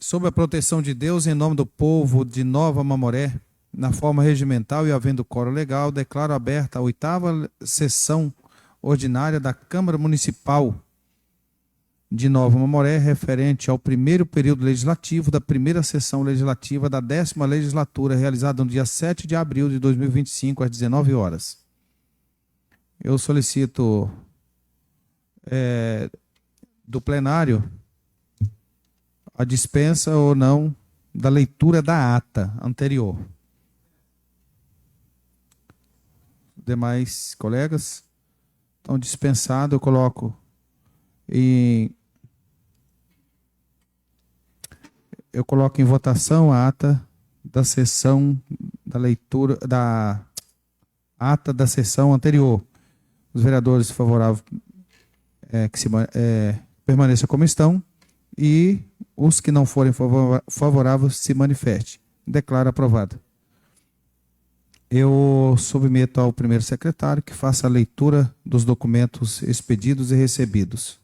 sob a proteção de Deus, em nome do povo de Nova Mamoré, na forma regimental e havendo quórum legal, declaro aberta a 8ª sessão ordinária da Câmara Municipal de Nova Mamoré, referente ao primeiro período legislativo da primeira sessão legislativa da 10ª legislatura, realizada no dia 7 de abril de 2025, às 19 horas. Eu solicito do plenário a dispensa ou não da leitura da ata anterior. Demais colegas? Então, dispensado, eu coloco em votação a ata da sessão da leitura da ata da sessão anterior. Os vereadores favoráveis permaneçam como estão e os que não forem favoráveis se manifestem. Declaro aprovado. Eu submeto ao primeiro secretário que faça a leitura dos documentos expedidos e recebidos.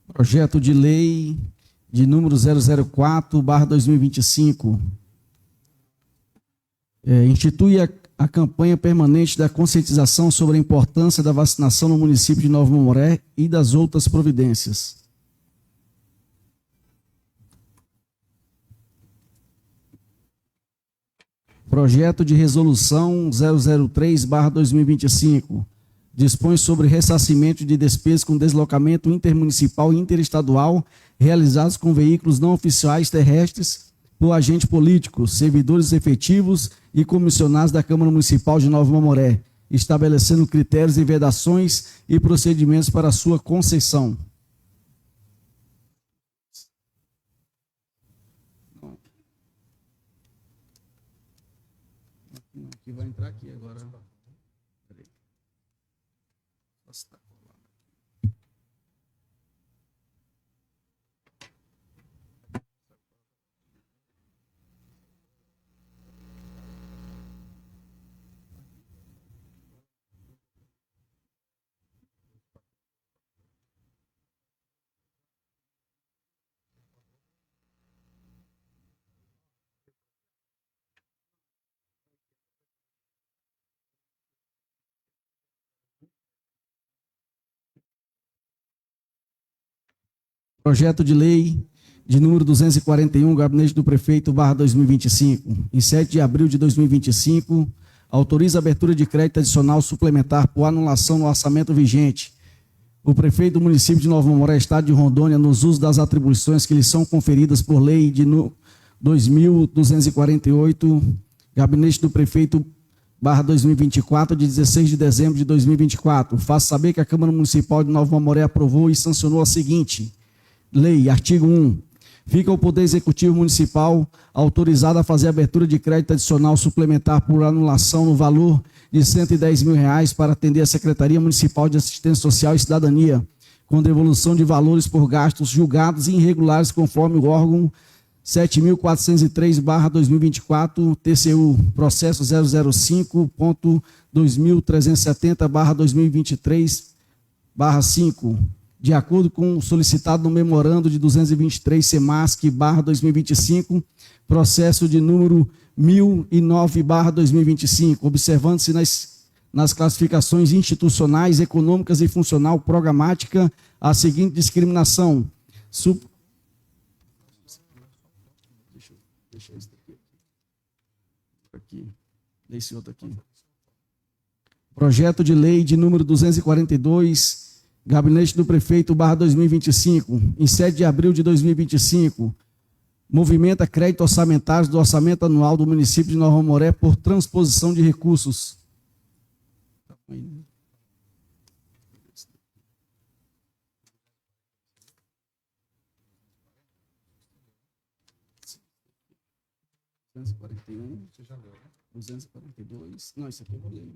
Projeto de lei de número 004/2025. Institui a campanha permanente da conscientização sobre a importância da vacinação no município de Nova Mamoré e das outras providências. Projeto de resolução 003/2025. Dispõe sobre ressarcimento de despesas com deslocamento intermunicipal e interestadual realizados com veículos não oficiais terrestres por agentes políticos, servidores efetivos e comissionados da Câmara Municipal de Nova Mamoré, estabelecendo critérios e vedações e procedimentos para sua concessão. Que vai entrar aqui agora. Peraí. Projeto de lei de número 241, Gabinete do Prefeito, /2025. Em 7 de abril de 2025, autoriza a abertura de crédito adicional suplementar por anulação no orçamento vigente. O prefeito do município de Nova Mamoré, Estado de Rondônia, nos usos das atribuições que lhe são conferidas por lei de 2.248, Gabinete do Prefeito, /2024, de 16 de dezembro de 2024. Faço saber que a Câmara Municipal de Nova Mamoré aprovou e sancionou a seguinte lei, artigo 1. Fica o Poder Executivo Municipal autorizado a fazer abertura de crédito adicional suplementar por anulação no valor de R$110 mil para atender a Secretaria Municipal de Assistência Social e Cidadania, com devolução de valores por gastos julgados irregulares conforme o órgão 7.403/2024, TCU, processo 005.2370/2023/5. De acordo com o solicitado no memorando de 223 SEMASC/2025, processo de número 1009/2025, observando-se nas classificações institucionais, econômicas e funcional programática a seguinte discriminação. Deixa isso aqui. Esse outro aqui. Projeto de lei de número 242, Gabinete do Prefeito, /2025, em 7 de abril de 2025, movimenta crédito orçamentário do orçamento anual do município de Nova Mamoré por transposição de recursos. Você já leu, né? 242. Não, isso aqui eu vou ler.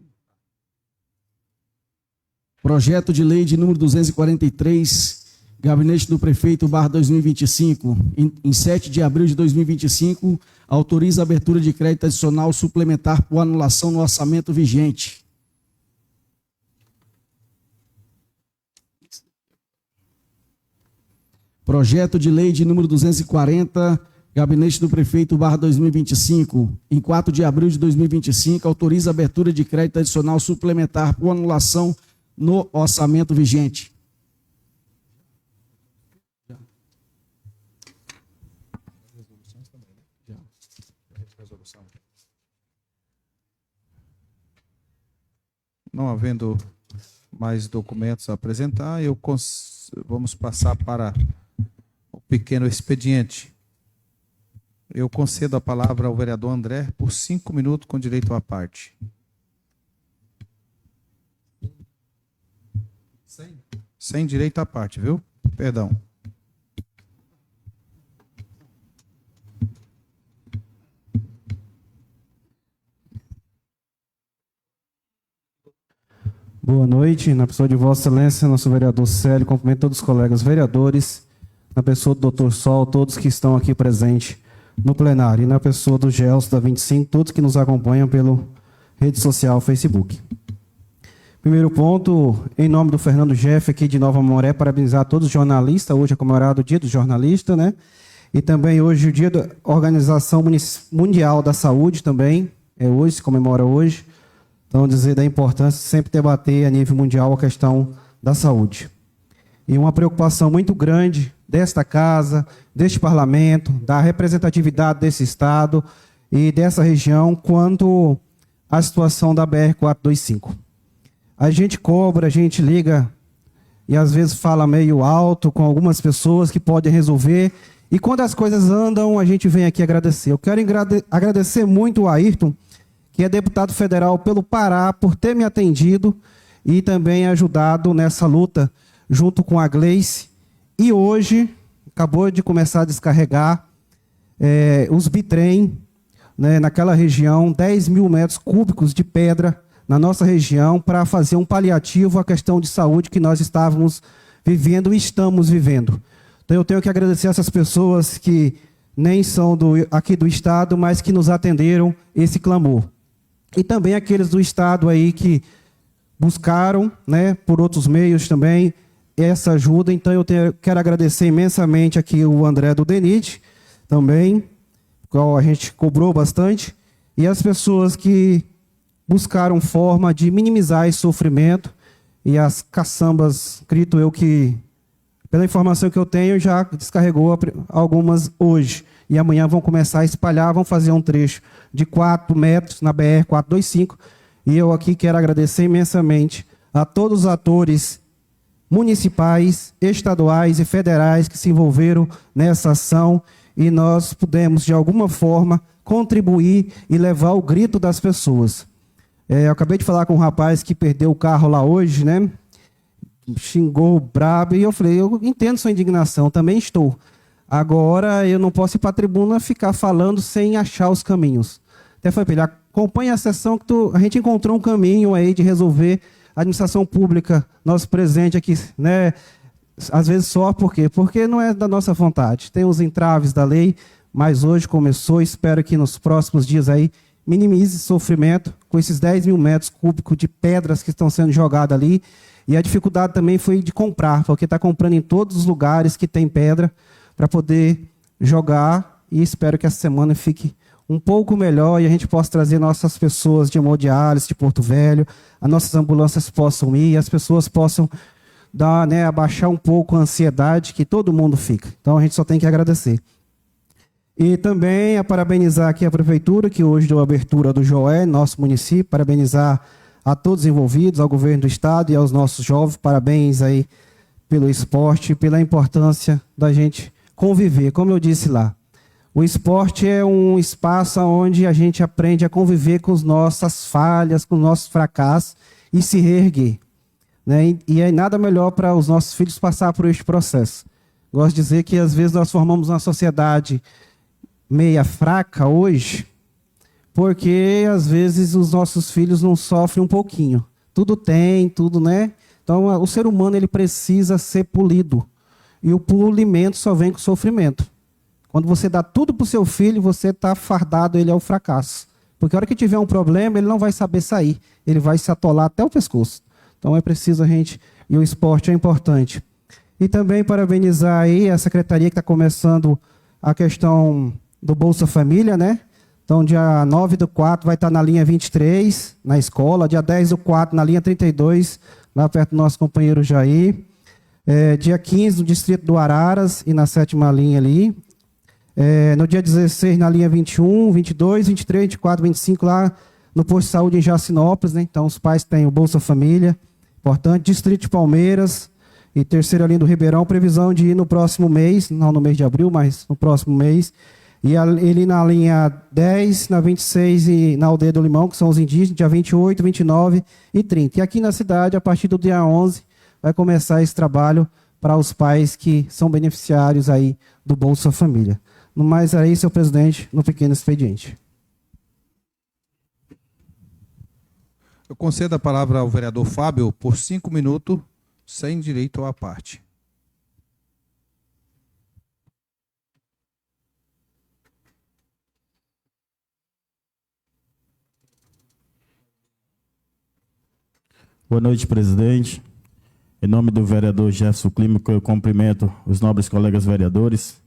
Projeto de lei de número 243, Gabinete do Prefeito, /2025, em 7 de abril de 2025, autoriza a abertura de crédito adicional suplementar por anulação no orçamento vigente. Projeto de lei de número 240, Gabinete do Prefeito, /2025, em 4 de abril de 2025, autoriza a abertura de crédito adicional suplementar por anulação no orçamento vigente. Não havendo mais documentos a apresentar, vamos passar para o pequeno expediente. Eu concedo a palavra ao vereador André por 5 minutos com direito à parte. Sem direito à parte, viu? Perdão. Boa noite, na pessoa de Vossa Excelência, nosso vereador Célio, cumprimento todos os colegas vereadores, na pessoa do doutor Sol, todos que estão aqui presentes no plenário, e na pessoa do Gelson, da 25, todos que nos acompanham pelo rede social Facebook. Primeiro ponto, em nome do Fernando Jeff, aqui de Nova Mamoré, parabenizar todos os jornalistas, hoje é comemorado o Dia do Jornalista, né? E também hoje o Dia da Organização Mundial da Saúde também, hoje, se comemora hoje. Então, dizer da importância de sempre debater a nível mundial a questão da saúde. E uma preocupação muito grande desta casa, deste parlamento, da representatividade desse estado e dessa região quanto à situação da BR-425. A gente cobra, a gente liga e às vezes fala meio alto com algumas pessoas que podem resolver. E quando as coisas andam, a gente vem aqui agradecer. Eu quero agradecer muito o Ayrton, que é deputado federal pelo Pará, por ter me atendido e também ajudado nessa luta junto com a Gleice. E hoje, acabou de começar a descarregar os bitrem, né, naquela região, 10 mil metros cúbicos de pedra na nossa região para fazer um paliativo à questão de saúde que nós estávamos vivendo e estamos vivendo. Então eu tenho que agradecer essas pessoas que nem são aqui do estado, mas que nos atenderam esse clamor. E também aqueles do estado aí que buscaram, né, por outros meios também, essa ajuda. Então eu quero agradecer imensamente aqui o André do DENIT, também, qual a gente cobrou bastante, e as pessoas que buscaram forma de minimizar esse sofrimento, e as caçambas, acredito eu que, pela informação que eu tenho, já descarregou algumas hoje. E amanhã vão começar a espalhar, vão fazer um trecho de 4 metros na BR-425. E eu aqui quero agradecer imensamente a todos os atores municipais, estaduais e federais que se envolveram nessa ação e nós pudemos, de alguma forma, contribuir e levar o grito das pessoas. Eu acabei de falar com um rapaz que perdeu o carro lá hoje, né? Xingou brabo, e eu falei, eu entendo sua indignação, também estou. Agora, eu não posso ir para a tribuna ficar falando sem achar os caminhos. Até falei para ele, acompanhe a sessão que a gente encontrou um caminho aí de resolver a administração pública, nosso presente aqui, né? Às vezes só por quê? Porque não é da nossa vontade. Tem os entraves da lei, mas hoje começou, espero que nos próximos dias aí minimize sofrimento com esses 10 mil metros cúbicos de pedras que estão sendo jogadas ali. E a dificuldade também foi de comprar, porque está comprando em todos os lugares que tem pedra, para poder jogar, e espero que essa semana fique um pouco melhor e a gente possa trazer nossas pessoas de hemodiálise, de Porto Velho, as nossas ambulâncias possam ir, as pessoas possam dar, né, abaixar um pouco a ansiedade que todo mundo fica. Então a gente só tem que agradecer. E também a parabenizar aqui a Prefeitura, que hoje deu a abertura do Joé, nosso município, parabenizar a todos os envolvidos, ao governo do estado e aos nossos jovens, parabéns aí pelo esporte e pela importância da gente conviver, como eu disse lá. O esporte é um espaço onde a gente aprende a conviver com as nossas falhas, com os nossos fracassos e se reerguer, né? E é nada melhor para os nossos filhos passar por este processo. Gosto de dizer que às vezes nós formamos uma sociedade meia fraca hoje, porque às vezes os nossos filhos não sofrem um pouquinho. Tudo tem, tudo, né? Então o ser humano ele precisa ser polido. E o polimento só vem com sofrimento. Quando você dá tudo para o seu filho, você está fardado ele ao fracasso. Porque a hora que tiver um problema, ele não vai saber sair. Ele vai se atolar até o pescoço. Então é preciso a gente... E o esporte é importante. E também parabenizar aí a secretaria que está começando a questão do Bolsa Família, né? Então, dia 9/4 vai estar na linha 23, na escola. Dia 10/4 na linha 32, lá perto do nosso companheiro Jair. Dia 15 no distrito do Araras e na 7ª linha ali. No dia 16 na linha 21, 22, 23, 24, 25 lá no posto de saúde em Jacinópolis, né? Então, os pais têm o Bolsa Família, importante. Distrito de Palmeiras e 3ª linha do Ribeirão, previsão de ir no próximo mês, não no mês de abril, mas no próximo mês. E ele na linha 10, na 26 e na Aldeia do Limão, que são os indígenas, dia 28, 29 e 30. E aqui na cidade, a partir do dia 11, vai começar esse trabalho para os pais que são beneficiários aí do Bolsa Família. No mais, é isso, senhor presidente, no pequeno expediente. Eu concedo a palavra ao vereador Fábio por 5 minutos, sem direito à parte. Boa noite, presidente. Em nome do vereador Jefferson Clímaco, eu cumprimento os nobres colegas vereadores.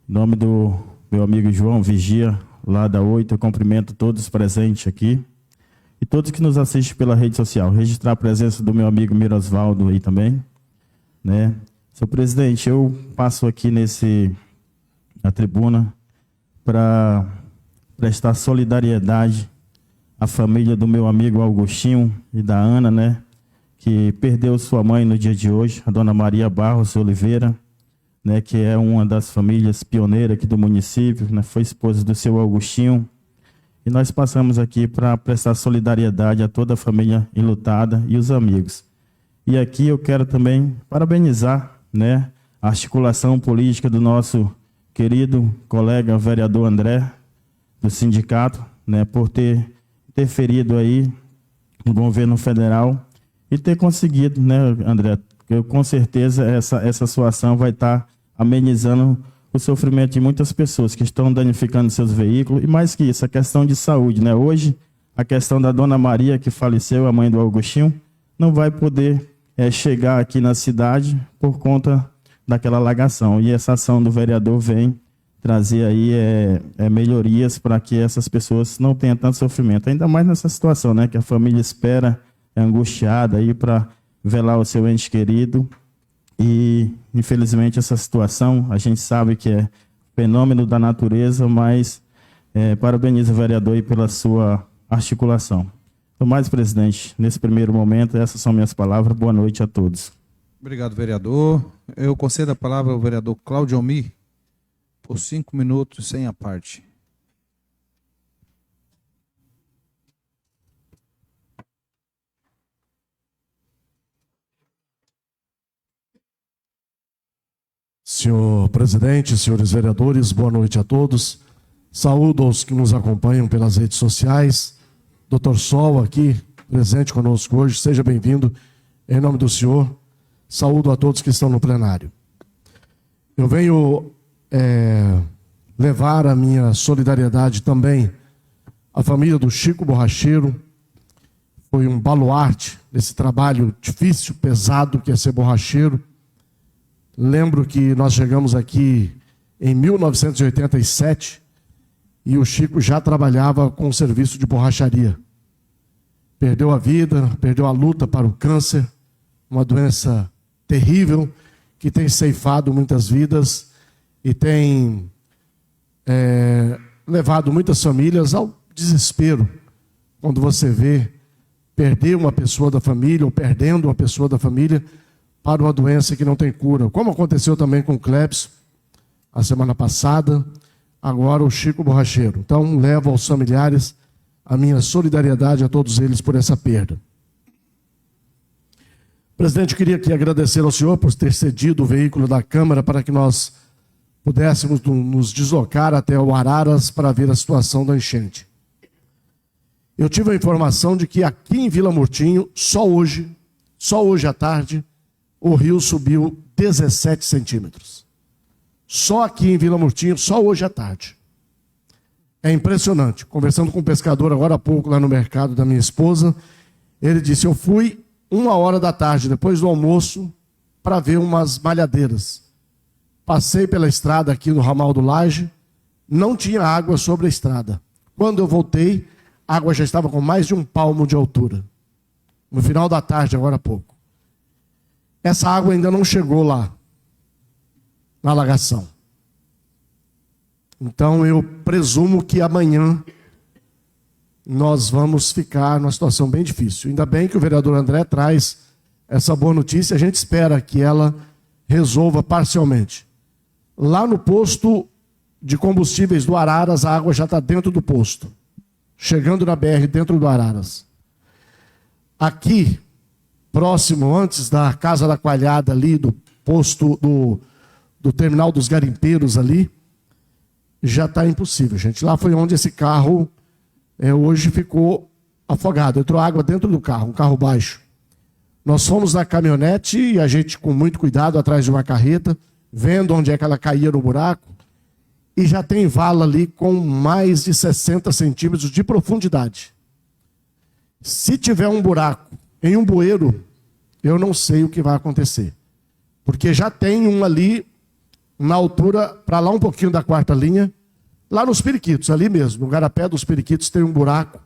Em nome do meu amigo João Vigia, lá da 8, eu cumprimento todos presentes aqui e todos que nos assistem pela rede social. Registrar a presença do meu amigo Mirosvaldo aí também, né? Senhor presidente, eu passo aqui na tribuna para prestar solidariedade à família do meu amigo Augustinho e da Ana, né? Que perdeu sua mãe no dia de hoje, a dona Maria Barros Oliveira, né, que é uma das famílias pioneiras aqui do município, né, foi esposa do seu Augustinho. E nós passamos aqui para prestar solidariedade a toda a família enlutada e os amigos. E aqui eu quero também parabenizar, né, a articulação política do nosso querido colega vereador André, do sindicato, né, por ter interferido aí no governo federal e ter conseguido, né, André, eu, com certeza essa sua ação vai estar amenizando o sofrimento de muitas pessoas que estão danificando seus veículos, e mais que isso, a questão de saúde, né? Hoje, a questão da dona Maria, que faleceu, a mãe do Augustinho, não vai poder chegar aqui na cidade por conta daquela alagação, e essa ação do vereador vem trazer aí melhorias para que essas pessoas não tenham tanto sofrimento, ainda mais nessa situação, né? Que a família espera, é angustiada aí para velar o seu ente querido. E, infelizmente, essa situação, a gente sabe que é fenômeno da natureza, mas parabenizo o vereador aí pela sua articulação. No mais, presidente, nesse primeiro momento, essas são minhas palavras. Boa noite a todos. Obrigado, vereador. Eu concedo a palavra ao vereador Cláudio Almir por 5 minutos, sem a parte. Senhor presidente, senhores vereadores, boa noite a todos. Saúdo aos que nos acompanham pelas redes sociais. Dr. Sol aqui, presente conosco hoje, seja bem-vindo. Em nome do senhor, saúdo a todos que estão no plenário. Eu venho levar a minha solidariedade também à família do Chico Borracheiro. Foi um baluarte nesse trabalho difícil, pesado, que é ser borracheiro. Lembro que nós chegamos aqui em 1987 e o Chico já trabalhava com o serviço de borracharia. Perdeu a vida, perdeu a luta para o câncer, uma doença terrível que tem ceifado muitas vidas e tem levado muitas famílias ao desespero. Quando você vê perder uma pessoa da família ou perdendo uma pessoa da família para uma doença que não tem cura, como aconteceu também com o Clepson a semana passada, agora o Chico Borracheiro. Então, levo aos familiares a minha solidariedade a todos eles por essa perda. Presidente, eu queria aqui agradecer ao senhor por ter cedido o veículo da Câmara para que nós pudéssemos nos deslocar até o Araras para ver a situação da enchente. Eu tive a informação de que aqui em Vila Murtinho, só hoje à tarde, o rio subiu 17 centímetros. Só aqui em Vila Murtinho, só hoje à tarde. É impressionante. Conversando com um pescador agora há pouco lá no mercado da minha esposa, ele disse, eu fui 1h da tarde, depois do almoço, para ver umas malhadeiras. Passei pela estrada aqui no ramal do Laje, não tinha água sobre a estrada. Quando eu voltei, a água já estava com mais de 1 palmo de altura. No final da tarde, agora há pouco. Essa água ainda não chegou lá, na alagação. Então eu presumo que amanhã nós vamos ficar numa situação bem difícil. Ainda bem que o vereador André traz essa boa notícia, a gente espera que ela resolva parcialmente. Lá no posto de combustíveis do Araras, a água já está dentro do posto, chegando na BR dentro do Araras. Aqui, próximo, antes da Casa da Coalhada ali, do posto do terminal dos garimpeiros ali, já está impossível, gente. Lá foi onde esse carro hoje ficou afogado. Entrou água dentro do carro, um carro baixo. Nós fomos na caminhonete e a gente, com muito cuidado, atrás de uma carreta, vendo onde é que ela caía no buraco, e já tem vala ali com mais de 60 centímetros de profundidade. Se tiver um buraco em um bueiro, eu não sei o que vai acontecer. Porque já tem um ali, na altura, para lá um pouquinho da 4ª linha, lá nos Periquitos, ali mesmo, no garapé dos Periquitos tem um buraco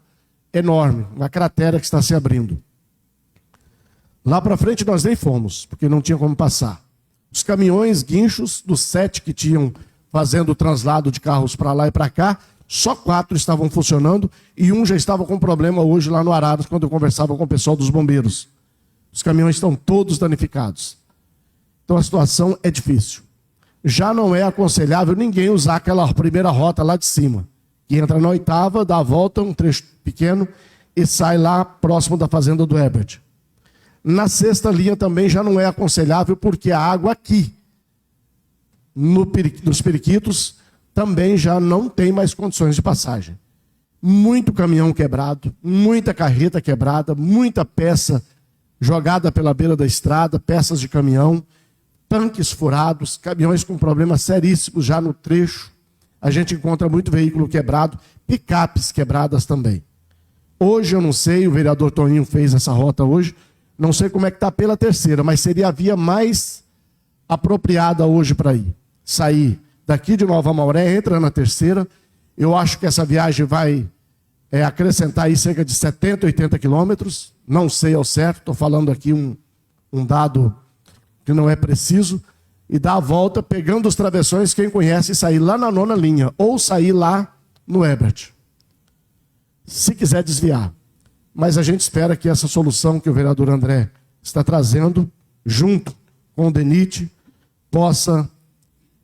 enorme, uma cratera que está se abrindo. Lá para frente nós nem fomos, porque não tinha como passar. Os caminhões, guinchos, dos 7 que tinham fazendo o translado de carros para lá e para cá, só 4 estavam funcionando e um já estava com problema hoje lá no Araras, quando eu conversava com o pessoal dos bombeiros. Os caminhões estão todos danificados. Então a situação é difícil. Já não é aconselhável ninguém usar aquela primeira rota lá de cima, que entra na 8ª, dá a volta, um trecho pequeno, e sai lá próximo da fazenda do Herbert. Na 6ª linha também já não é aconselhável, porque a água aqui, nos Periquitos, também já não tem mais condições de passagem. Muito caminhão quebrado, muita carreta quebrada, muita peça jogada pela beira da estrada, peças de caminhão, tanques furados, caminhões com problemas seríssimos já no trecho. A gente encontra muito veículo quebrado, picapes quebradas também. Hoje eu não sei, o vereador Toninho fez essa rota hoje, não sei como é que está pela 3ª, mas seria a via mais apropriada hoje para ir. Sair daqui de Nova Mauré, entra na 3ª. Eu acho que essa viagem vai acrescentar aí cerca de 70, 80 quilômetros. Não sei ao certo, estou falando aqui um dado que não é preciso. E dar a volta, pegando os travessões, quem conhece, e sair lá na 9ª linha, ou sair lá no Herbert, se quiser desviar. Mas a gente espera que essa solução que o vereador André está trazendo, junto com o DENIT, possa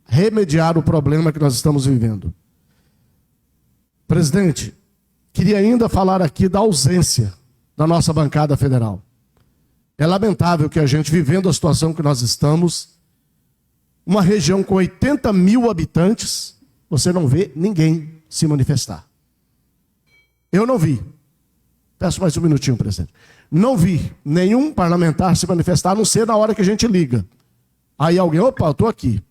remediar o problema que nós estamos vivendo. Presidente, queria ainda falar aqui da ausência da nossa bancada federal. É lamentável que a gente, vivendo a situação que nós estamos, uma região com 80 mil habitantes, você não vê ninguém se manifestar. Eu não vi. Peço mais um minutinho, presidente. Não vi nenhum parlamentar se manifestar, a não ser na hora que a gente liga. Aí alguém, opa, eu estou aqui.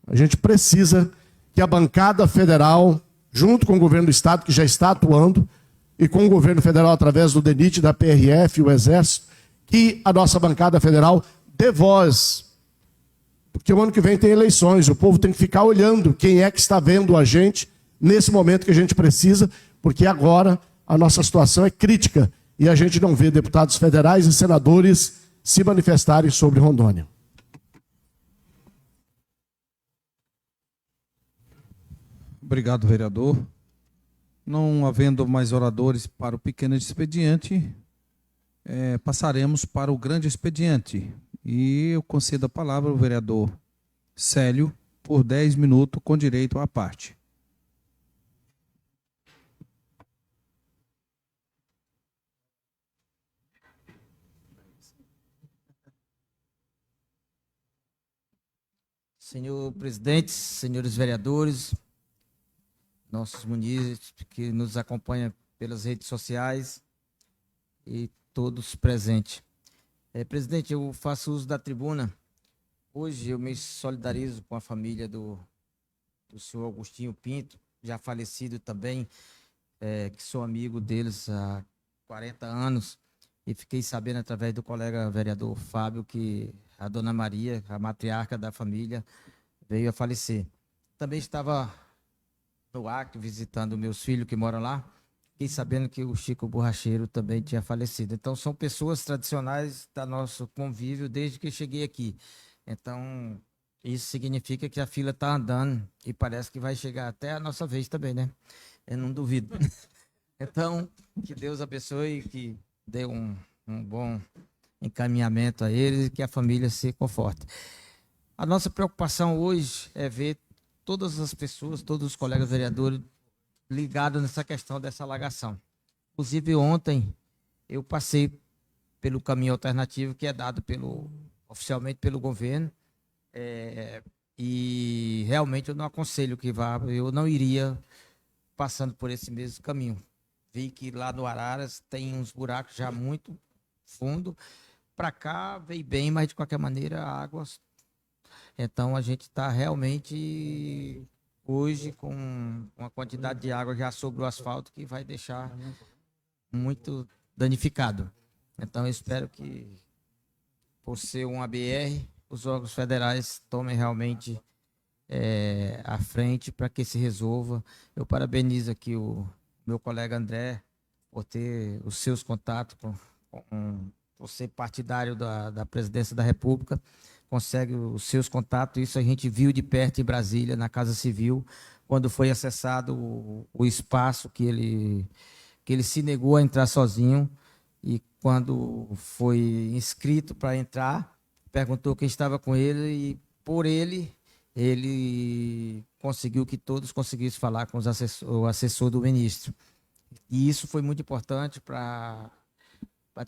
A gente precisa que a bancada federal, junto com o governo do estado, que já está atuando, e com o governo federal através do DENIT, da PRF e o Exército, que a nossa bancada federal dê voz. Porque o ano que vem tem eleições, o povo tem que ficar olhando quem é que está vendo a gente nesse momento que a gente precisa, porque agora a nossa situação é crítica e a gente não vê deputados federais e senadores se manifestarem sobre Rondônia. Obrigado, vereador. Não havendo mais oradores para o pequeno expediente, passaremos para o grande expediente. E eu concedo a palavra ao vereador Célio por 10 minutos, com direito à parte. Senhor presidente, senhores vereadores, nossos munícipes que nos acompanham pelas redes sociais e todos presentes. Presidente, eu faço uso da tribuna. Hoje eu me solidarizo com a família do senhor Augustinho Pinto, já falecido também, que sou amigo deles há 40 anos, e fiquei sabendo através do colega vereador Fábio que a dona Maria, a matriarca da família, veio a falecer. Também estava no Acre visitando meus filhos que moram lá, fiquei sabendo que o Chico Borracheiro também tinha falecido. Então, são pessoas tradicionais do nosso convívio desde que cheguei aqui. Então, isso significa que a fila está andando e parece que vai chegar até a nossa vez também, né? Eu não duvido. Então, que Deus abençoe, que dê um bom encaminhamento a eles e que a família se conforte. A nossa preocupação hoje é ver todas as pessoas, todos os colegas vereadores ligados nessa questão dessa alagação. Inclusive, ontem eu passei pelo caminho alternativo que é dado oficialmente pelo governo, e realmente eu não aconselho que vá, eu não iria passando por esse mesmo caminho. Vi que lá no Araras tem uns buracos já muito fundo. Para cá veio bem, mas de qualquer maneira a água. Então a gente está realmente hoje com uma quantidade de água já sobre o asfalto que vai deixar muito danificado. Então eu espero que, por ser um ABR, os órgãos federais tomem realmente à frente para que se resolva. Eu parabenizo aqui o meu colega André por ter os seus contatos, por ser partidário da presidência da República, consegue os seus contatos. Isso a gente viu de perto em Brasília, na Casa Civil, quando foi acessado o espaço que ele se negou a entrar sozinho, e quando foi inscrito para entrar, perguntou quem estava com ele, e por ele conseguiu que todos conseguissem falar com o assessor do ministro. E isso foi muito importante para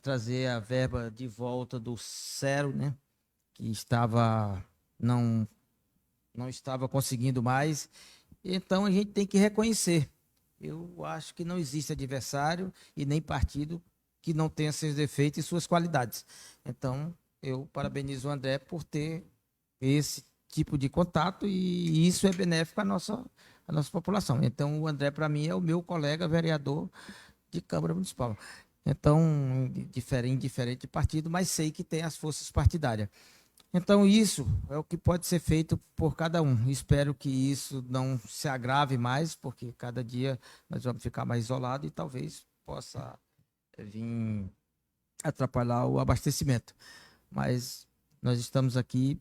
trazer a verba de volta do Cero, né, que não estava conseguindo mais. Então, a gente tem que reconhecer. Eu acho que não existe adversário e nem partido que não tenha seus defeitos e suas qualidades. Então, eu parabenizo o André por ter esse tipo de contato, e isso é benéfico à nossa população. Então, o André, para mim, é o meu colega vereador de Câmara Municipal. Então, indiferente de partido, mas sei que tem as forças partidárias. Então, isso é o que pode ser feito por cada um. Espero que isso não se agrave mais, porque cada dia nós vamos ficar mais isolados e talvez possa vir atrapalhar o abastecimento. Mas nós estamos aqui,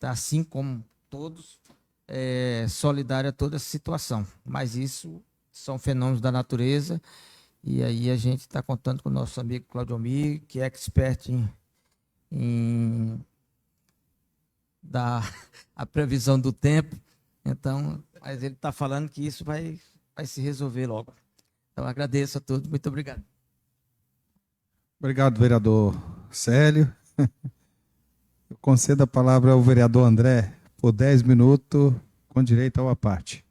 assim como todos, solidários a toda essa situação. Mas isso são fenômenos da natureza, e aí a gente está contando com o nosso amigo Claudio Mir, que é expert em a previsão do tempo. Então, mas ele está falando que isso vai se resolver logo. Então, agradeço a todos. Muito obrigado. Obrigado, vereador Célio. Eu concedo a palavra ao vereador André por 10 minutos, com direito ao à parte.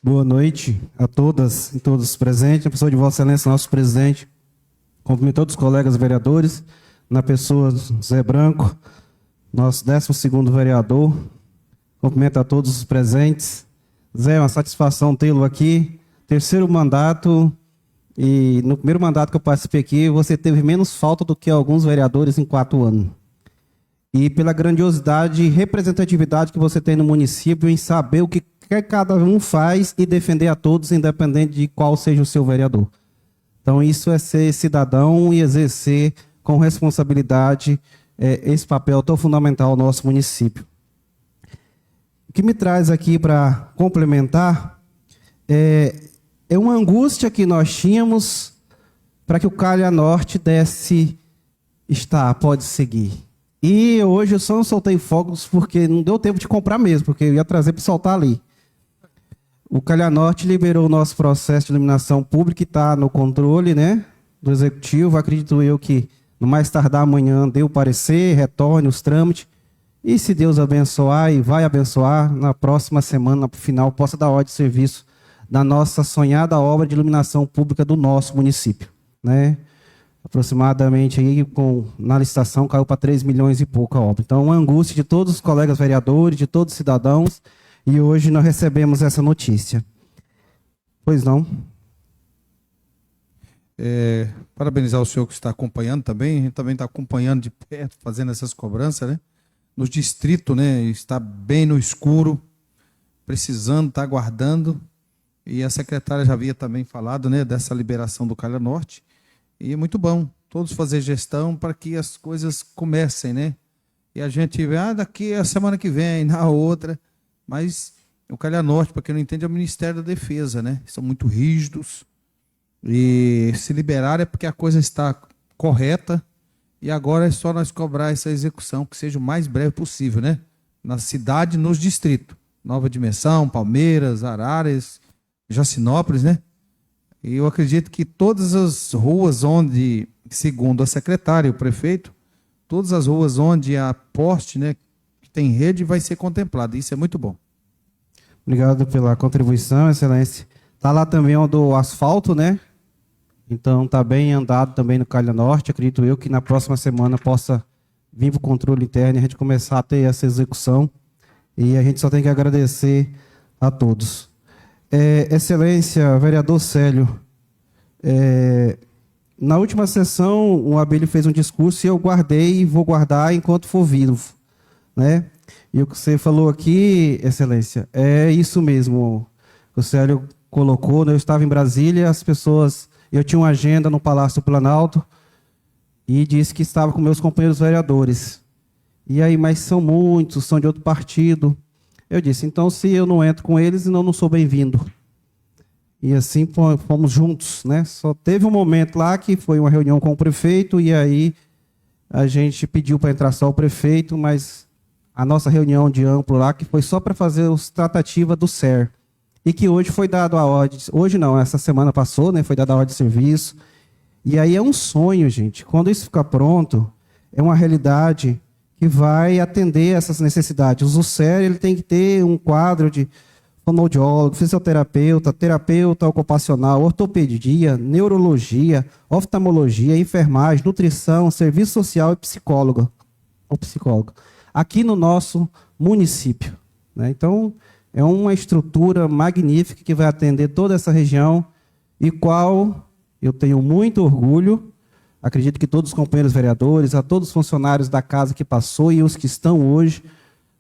Boa noite a todas e todos presentes, na pessoa de Vossa Excelência, nosso presidente. Cumprimento todos os colegas vereadores, na pessoa do Zé Branco, nosso 12º vereador. Cumprimento a todos os presentes. Zé, é uma satisfação tê-lo aqui. Terceiro mandato, e no primeiro mandato que eu participei aqui, você teve menos falta do que alguns vereadores em 4 anos. E pela grandiosidade e representatividade que você tem no município em saber o que cada um faz e defender a todos, independente de qual seja o seu vereador. Então, isso é ser cidadão e exercer com responsabilidade esse papel tão fundamental ao nosso município. O que me traz aqui para complementar é uma angústia que nós tínhamos para que o Calha Norte pode seguir. E hoje eu só não soltei fogos porque não deu tempo de comprar mesmo, porque eu ia trazer para soltar ali. O Calha Norte liberou o nosso processo de iluminação pública, que está no controle, né, do Executivo. Acredito eu que, no mais tardar amanhã, dê o parecer, retorne os trâmites. E se Deus abençoar, e vai abençoar, na próxima semana, no final, possa dar ordem de serviço da nossa sonhada obra de iluminação pública do nosso município, né? aproximadamente aí na licitação caiu para 3 milhões e pouco a obra. Então, uma angústia de todos os colegas vereadores, de todos os cidadãos, e hoje nós recebemos essa notícia. Pois não? Parabenizar o senhor que está acompanhando também, a gente também está acompanhando de perto, fazendo essas cobranças, né? No distrito, né? Está bem no escuro, precisando, está aguardando, e a secretária já havia também falado, né, dessa liberação do Calha Norte, e é muito bom todos fazer gestão para que as coisas comecem, né? E a gente vê, daqui a semana que vem, na outra, mas o Calha Norte, para quem não entende, é o Ministério da Defesa, né? São muito rígidos, e se liberar é porque a coisa está correta, e agora é só nós cobrar essa execução, que seja o mais breve possível, né? Na cidade, nos distritos. Nova Dimensão, Palmeiras, Araras, Jacinópolis, né? E eu acredito que todas as ruas onde, segundo a secretária e o prefeito, todas as ruas onde há poste, né, que tem rede, vai ser contemplado. Isso é muito bom. Obrigado pela contribuição, excelência. Está lá também o do asfalto, né? Então está bem andado também no Calha Norte. Acredito eu que na próxima semana possa vir para o controle interno e a gente começar a ter essa execução. E a gente só tem que agradecer a todos. Excelência, vereador Célio, na última sessão o Abelio fez um discurso e eu guardei e vou guardar enquanto for vivo, né? E o que você falou aqui, excelência, é isso mesmo. O Célio colocou, né? Eu estava em Brasília, eu tinha uma agenda no Palácio do Planalto e disse que estava com meus companheiros vereadores. E aí, mas são muitos, são de outro partido. Eu disse, então se eu não entro com eles, não sou bem-vindo. E assim fomos juntos, né? Só teve um momento lá que foi uma reunião com o prefeito e aí a gente pediu para entrar só o prefeito, mas a nossa reunião de amplo lá, que foi só para fazer os tratativas do SER. E que hoje foi dado a ordem, hoje não, essa semana passou, né? Foi dada a ordem de serviço. E aí é um sonho, gente. Quando isso ficar pronto, é uma realidade que vai atender essas necessidades. O SER, ele tem que ter um quadro de fonoaudiólogo, fisioterapeuta, terapeuta ocupacional, ortopedia, neurologia, oftalmologia, enfermagem, nutrição, serviço social e psicólogo. Aqui no nosso município, né? Então, é uma estrutura magnífica que vai atender toda essa região e qual eu tenho muito orgulho. Acredito que todos os companheiros vereadores, a todos os funcionários da casa que passou e os que estão hoje,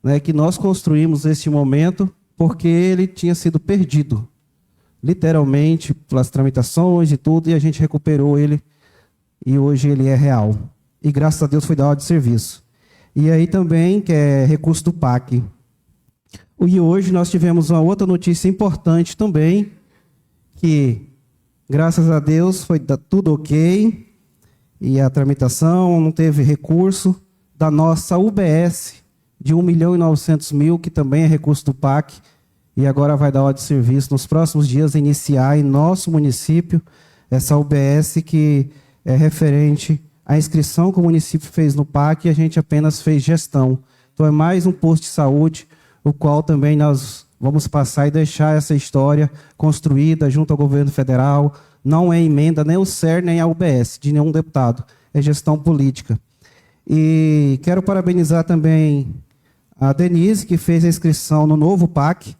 né, que nós construímos este momento porque ele tinha sido perdido, literalmente, pelas tramitações e tudo, e a gente recuperou ele e hoje ele é real. E graças a Deus foi da ordem de serviço. E aí também, que é recurso do PAC. E hoje nós tivemos uma outra notícia importante também, que graças a Deus foi tudo ok, e a tramitação não teve recurso da nossa UBS de 1.900.000, que também é recurso do PAC, e agora vai dar ordem de serviço nos próximos dias iniciar em nosso município essa UBS que é referente à inscrição que o município fez no PAC e a gente apenas fez gestão. Então é mais um posto de saúde, o qual também nós vamos passar e deixar essa história construída junto ao governo federal. Não é emenda nem o SER, nem a UBS, de nenhum deputado. É gestão política. E quero parabenizar também a Denise, que fez a inscrição no novo PAC,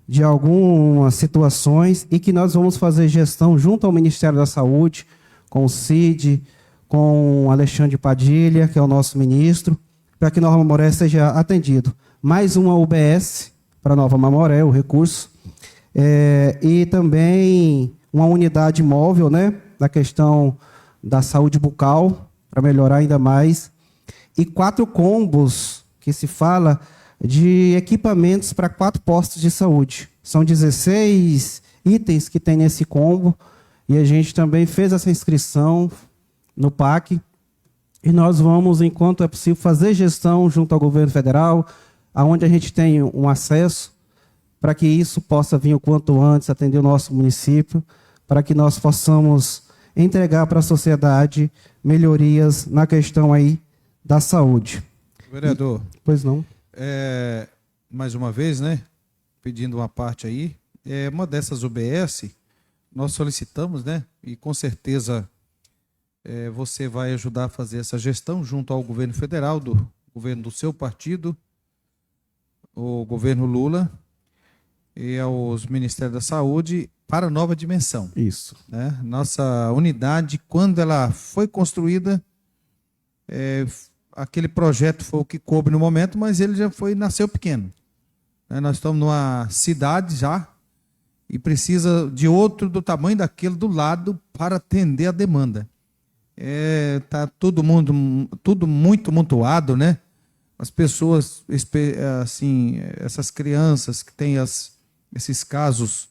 de algumas situações, e que nós vamos fazer gestão junto ao Ministério da Saúde, com o CID, com o Alexandre Padilha, que é o nosso ministro, para que Nova Mamoré seja atendido. Mais uma UBS para Nova Mamoré, o recurso, e também uma unidade móvel, né, na questão da saúde bucal, para melhorar ainda mais, e 4 combos, que se fala, de equipamentos para 4 postos de saúde. São 16 itens que tem nesse combo, e a gente também fez essa inscrição no PAC, e nós vamos, enquanto é possível, fazer gestão junto ao governo federal, aonde a gente tem um acesso, para que isso possa vir o quanto antes, atender o nosso município, para que nós possamos entregar para a sociedade melhorias na questão aí da saúde. Vereador. Pois não. Mais uma vez, né, pedindo uma parte aí, uma dessas UBS, nós solicitamos, né, e com certeza você vai ajudar a fazer essa gestão junto ao governo federal, do governo do seu partido, o governo Lula, e aos Ministérios da Saúde para a nova dimensão. Isso. Né? Nossa unidade, quando ela foi construída, aquele projeto foi o que coube no momento, mas ele já nasceu pequeno. Nós estamos numa cidade já e precisa de outro do tamanho daquele do lado para atender a demanda. Tá tudo muito amontoado, né? As pessoas, assim, essas crianças que têm esses casos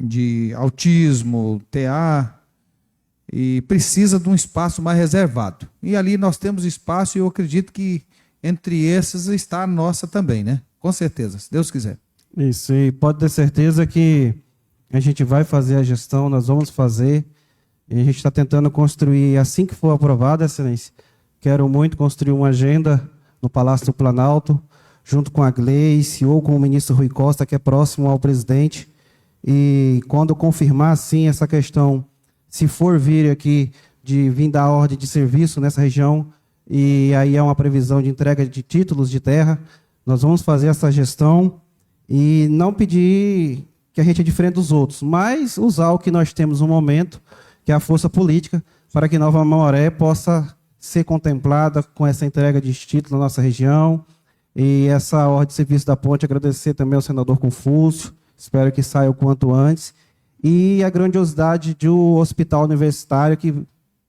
de autismo, TA, e precisa de um espaço mais reservado. E ali nós temos espaço e eu acredito que entre esses está a nossa também, né? Com certeza, se Deus quiser. Isso, e pode ter certeza que a gente vai fazer a gestão, nós vamos fazer, e a gente está tentando construir, assim que for aprovado, Excelência, quero muito construir uma agenda no Palácio do Planalto, junto com a Gleice ou com o ministro Rui Costa, que é próximo ao presidente, e quando confirmar, sim, essa questão, se for vir aqui, de vir dar ordem de serviço nessa região, e aí é uma previsão de entrega de títulos de terra, nós vamos fazer essa gestão e não pedir que a gente é diferente dos outros, mas usar o que nós temos no momento, que é a força política, para que Nova Mamoré possa ser contemplada com essa entrega de títulos na nossa região. E essa ordem de serviço da ponte, agradecer também ao senador Confúcio, espero que saia o quanto antes. E a grandiosidade do hospital universitário, que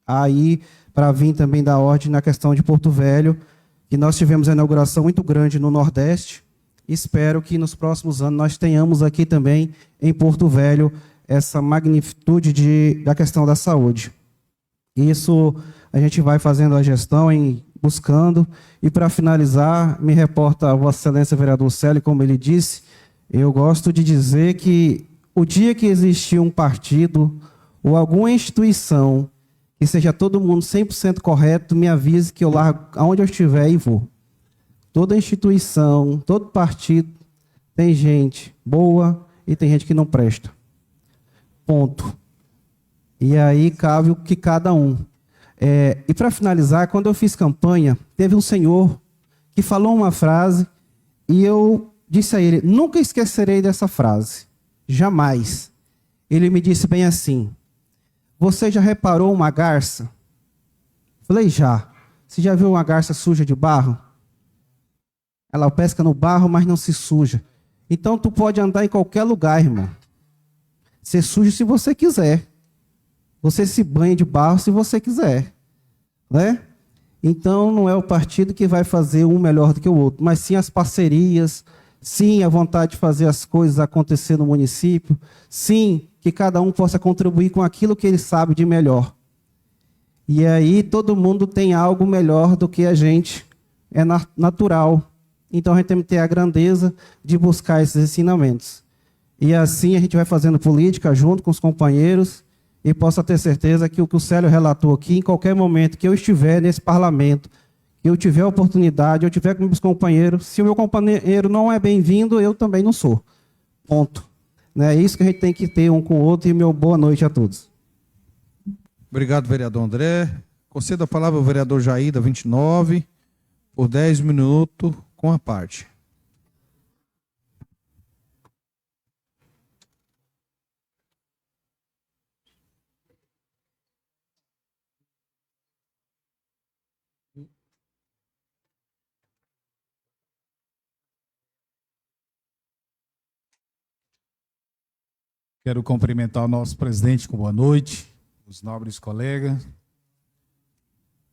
aí, para vir também da ordem na questão de Porto Velho, que nós tivemos a inauguração muito grande no Nordeste. Espero que nos próximos anos nós tenhamos aqui também, em Porto Velho, essa magnitude da questão da saúde. Isso a gente vai fazendo a gestão, buscando. E para finalizar, me reporta a Vossa Excelência vereador Célio, como ele disse, eu gosto de dizer que o dia que existir um partido ou alguma instituição que seja todo mundo 100% correto, me avise que eu largo aonde eu estiver e vou. Toda instituição, todo partido tem gente boa e tem gente que não presta. Ponto. E aí cabe o que cada um. E para finalizar, quando eu fiz campanha, teve um senhor que falou uma frase e eu disse a ele, nunca esquecerei dessa frase. Jamais. Ele me disse bem assim, você já reparou uma garça? Falei, já. Você já viu uma garça suja de barro? Ela pesca no barro, mas não se suja. Então, tu pode andar em qualquer lugar, irmão. Ser sujo se você quiser. Você se banha de barro se você quiser. Né? Então, não é o partido que vai fazer um melhor do que o outro, mas sim as parcerias, sim a vontade de fazer as coisas acontecer no município, sim que cada um possa contribuir com aquilo que ele sabe de melhor. E aí todo mundo tem algo melhor do que a gente, é natural. Então a gente tem que ter a grandeza de buscar esses ensinamentos. E assim a gente vai fazendo política junto com os companheiros e possa ter certeza que o que o Célio relatou aqui, em qualquer momento que eu estiver nesse parlamento, que eu tiver oportunidade, eu tiver com meus companheiros, se o meu companheiro não é bem-vindo, eu também não sou. Ponto. É isso que a gente tem que ter um com o outro e meu boa noite a todos. Obrigado, vereador André. Concedo a palavra ao vereador Jair, da 29, por 10 minutos, com a parte. Quero cumprimentar o nosso presidente com boa noite, os nobres colegas,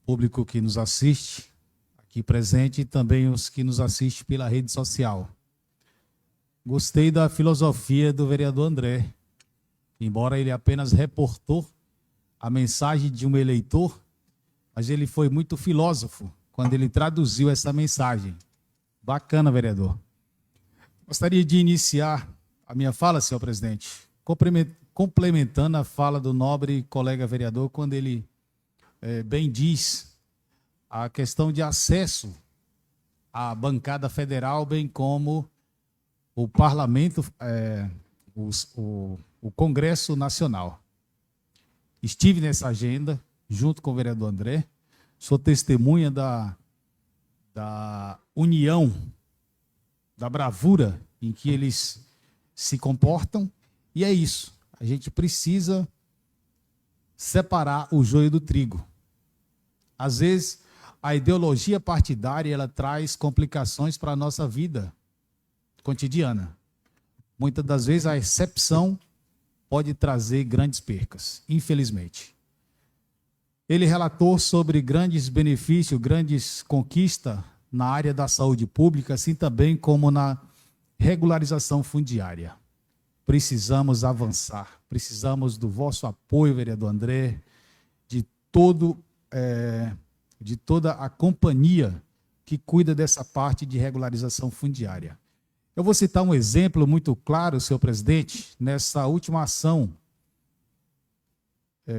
público que nos assiste aqui presente e também os que nos assistem pela rede social. Gostei da filosofia do vereador André, embora ele apenas reportou a mensagem de um eleitor, mas ele foi muito filósofo quando ele traduziu essa mensagem. Bacana, vereador. Gostaria de iniciar a minha fala, senhor presidente, complementando a fala do nobre colega vereador, quando ele bem diz a questão de acesso à bancada federal, bem como o parlamento, o Congresso Nacional. estive nessa agenda, junto com o vereador André, sou testemunha da união, da bravura em que eles se comportam, e é isso. A gente precisa separar o joio do trigo. Às vezes, a ideologia partidária ela traz complicações para a nossa vida cotidiana. Muitas das vezes, a excepção pode trazer grandes percas, infelizmente. Ele relatou sobre grandes benefícios, grandes conquistas na área da saúde pública, assim também como na regularização fundiária. Precisamos avançar, precisamos do vosso apoio, vereador André, de toda a companhia que cuida dessa parte de regularização fundiária. Eu vou citar um exemplo muito claro, senhor presidente, nessa última ação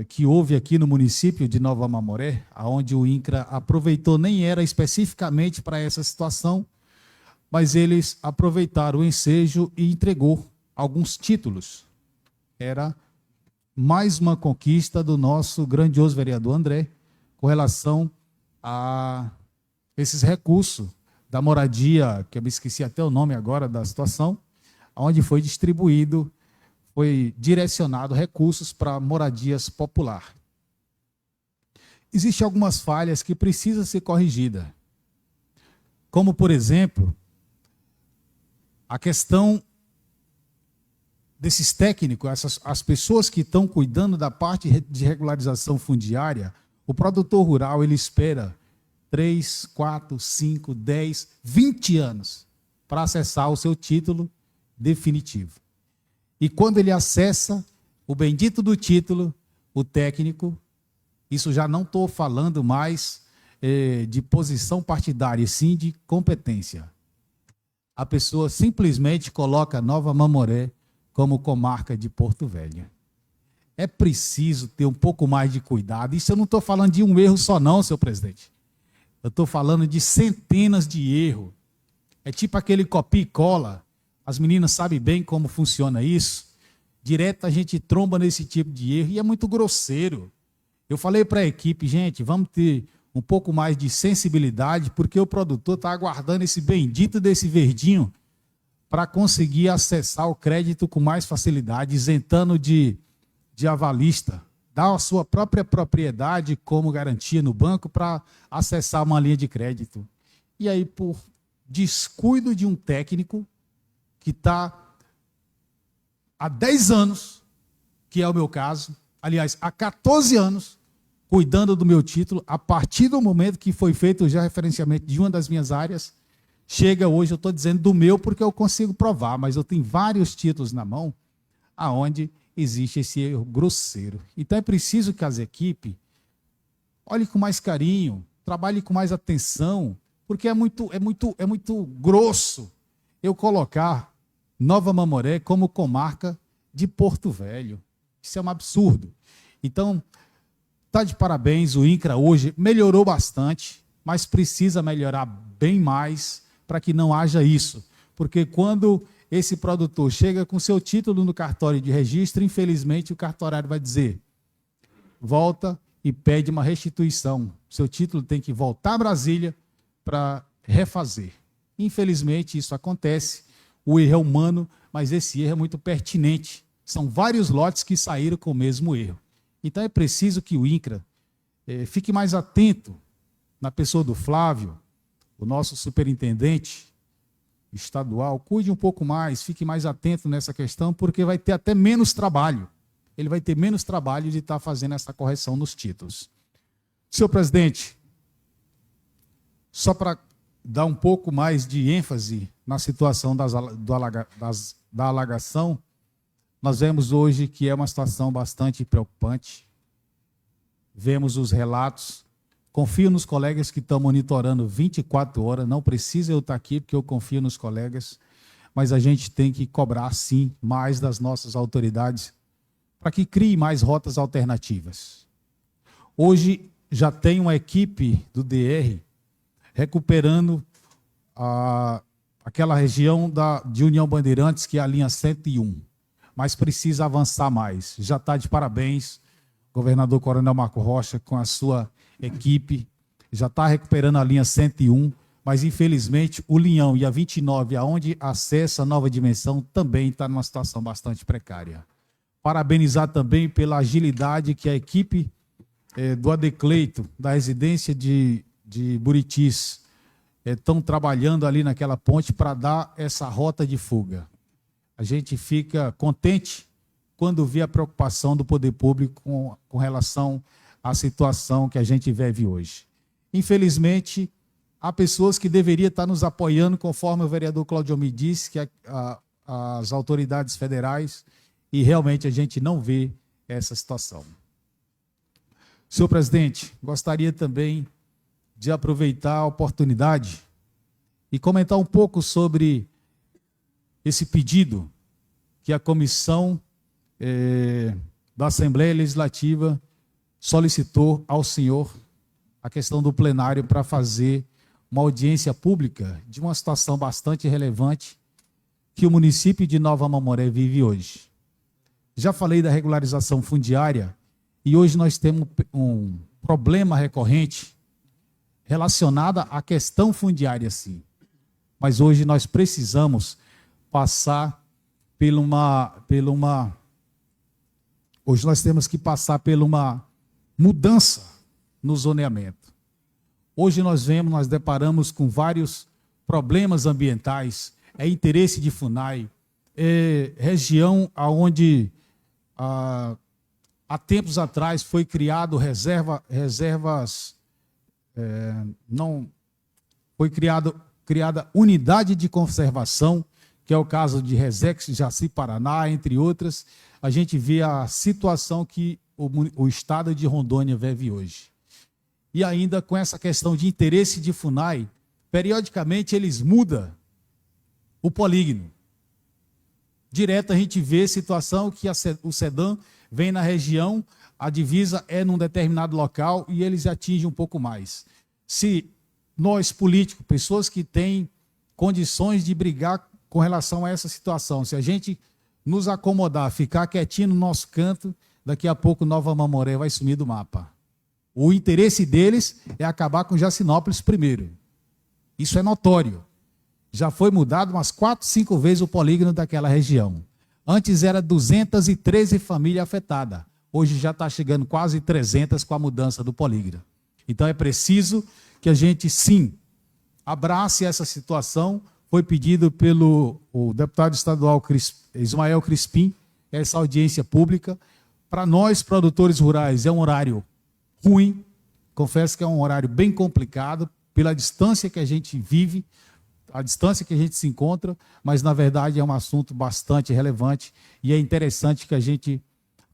que houve aqui no município de Nova Mamoré, onde o INCRA aproveitou, nem era especificamente para essa situação, mas eles aproveitaram o ensejo e entregou alguns títulos. Era mais uma conquista do nosso grandioso vereador André com relação a esses recursos da moradia, que eu me esqueci até o nome agora da situação, onde foi distribuído, foi direcionado recursos para moradias popular. Existem algumas falhas que precisam ser corrigidas, como, por exemplo, a questão desses técnicos, as pessoas que estão cuidando da parte de regularização fundiária. O produtor rural ele espera 3, 4, 5, 10, 20 anos para acessar o seu título definitivo. E quando ele acessa o bendito do título, o técnico, isso já não estou falando mais de posição partidária, sim de competência. A pessoa simplesmente coloca Nova Mamoré como comarca de Porto Velho. É preciso ter um pouco mais de cuidado. Isso eu não estou falando de um erro só não, senhor presidente. Eu estou falando de centenas de erros. É tipo aquele copia e cola. As meninas sabem bem como funciona isso. Direto a gente tromba nesse tipo de erro e é muito grosseiro. Eu falei para a equipe, gente, vamos ter um pouco mais de sensibilidade, porque o produtor está aguardando esse bendito desse verdinho para conseguir acessar o crédito com mais facilidade, isentando de avalista, dar a sua própria propriedade como garantia no banco para acessar uma linha de crédito. E aí, por descuido de um técnico que está há 10 anos, que é o meu caso, aliás, há 14 anos, cuidando do meu título, a partir do momento que foi feito já referenciamento de uma das minhas áreas, chega hoje, eu estou dizendo do meu porque eu consigo provar, mas eu tenho vários títulos na mão aonde existe esse erro grosseiro. Então é preciso que as equipes olhem com mais carinho, trabalhem com mais atenção, porque é muito grosso eu colocar Nova Mamoré como comarca de Porto Velho. Isso é um absurdo. Então, está de parabéns, o INCRA hoje melhorou bastante, mas precisa melhorar bem mais para que não haja isso. Porque quando esse produtor chega com seu título no cartório de registro, infelizmente o cartorário vai dizer, volta e pede uma restituição. Seu título tem que voltar a Brasília para refazer. Infelizmente isso acontece, o erro é humano, mas esse erro é muito pertinente. São vários lotes que saíram com o mesmo erro. Então é preciso que o INCRA fique mais atento na pessoa do Flávio, o nosso superintendente estadual, cuide um pouco mais, fique mais atento nessa questão, porque vai ter até menos trabalho. Ele vai ter menos trabalho de estar fazendo essa correção nos títulos. Senhor presidente, só para dar um pouco mais de ênfase na situação da alagação, nós vemos hoje que é uma situação bastante preocupante. Vemos os relatos. Confio nos colegas que estão monitorando 24 horas. Não precisa eu estar aqui, porque eu confio nos colegas. Mas a gente tem que cobrar, sim, mais das nossas autoridades para que crie mais rotas alternativas. Hoje já tem uma equipe do DR recuperando aquela região de União Bandeirantes, que é a linha 101. Mas precisa avançar mais. Já está de parabéns governador Coronel Marco Rocha, com a sua equipe, já está recuperando a linha 101, mas infelizmente o Linhão e a 29, aonde acessa a Nova Dimensão, também está numa situação bastante precária. Parabenizar também pela agilidade que a equipe do Adecleito, da residência de Buritis, estão trabalhando ali naquela ponte para dar essa rota de fuga. A gente fica contente quando vê a preocupação do poder público com relação à situação que a gente vive hoje. Infelizmente, há pessoas que deveriam estar nos apoiando, conforme o vereador Claudio me disse, que as autoridades federais, e realmente a gente não vê essa situação. Senhor presidente, gostaria também de aproveitar a oportunidade e comentar um pouco sobre esse pedido que a comissão da Assembleia Legislativa solicitou ao senhor a questão do plenário para fazer uma audiência pública de uma situação bastante relevante que o município de Nova Mamoré vive hoje. Já falei da regularização fundiária e hoje nós temos um problema recorrente relacionado à questão fundiária, sim. Mas hoje nós precisamos passar hoje nós temos que passar por uma mudança no zoneamento. Hoje nós deparamos com vários problemas ambientais, interesse de FUNAI, região onde há tempos atrás foi criado foi criada unidade de conservação, que é o caso de Resex, Jaci, Paraná, entre outras. A gente vê a situação que o estado de Rondônia vive hoje. E ainda com essa questão de interesse de FUNAI, periodicamente eles mudam o polígono. Direto a gente vê situação que o SEDAM vem na região, a divisa é num determinado local e eles atingem um pouco mais. Se nós, políticos, pessoas que têm condições de brigar com relação a essa situação, se a gente nos acomodar, ficar quietinho no nosso canto, daqui a pouco Nova Mamoré vai sumir do mapa. O interesse deles é acabar com Jacinópolis primeiro. Isso é notório. Já foi mudado umas 4, 5 vezes o polígono daquela região. Antes era 213 famílias afetadas. Hoje já está chegando quase 300 com a mudança do polígono. Então é preciso que a gente, sim, abrace essa situação. Foi pedido pelo deputado estadual Ismael Crispim, essa audiência pública. Para nós, produtores rurais, é um horário ruim. Confesso que é um horário bem complicado, pela distância que a gente vive, a distância que a gente se encontra, mas, na verdade, é um assunto bastante relevante e é interessante que a gente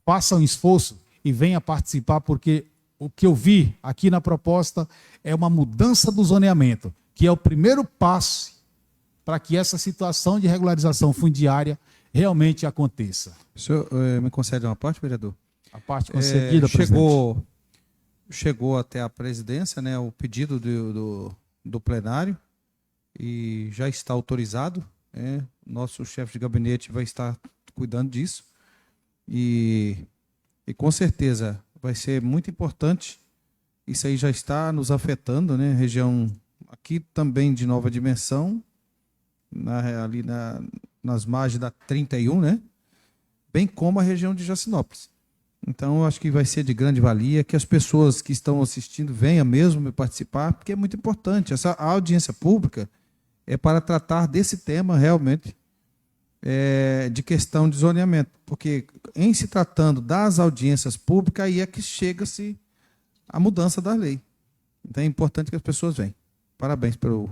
faça um esforço e venha participar, porque o que eu vi aqui na proposta é uma mudança do zoneamento, que é o primeiro passo para que essa situação de regularização fundiária realmente aconteça. O senhor me concede uma parte, vereador? A parte concedida, presidente. Chegou até a presidência, né, o pedido do plenário e já está autorizado. Nosso chefe de gabinete vai estar cuidando disso e com certeza vai ser muito importante. Isso aí já está nos afetando, né? Região aqui também de Nova Dimensão, ali nas margens da 31, né? Bem como a região de Jacinópolis. Então, eu acho que vai ser de grande valia que as pessoas que estão assistindo venham mesmo participar, porque é muito importante. Essa audiência pública é para tratar desse tema realmente de questão de zoneamento, porque em se tratando das audiências públicas, aí é que chega-se a mudança da lei. Então, é importante que as pessoas venham. Parabéns por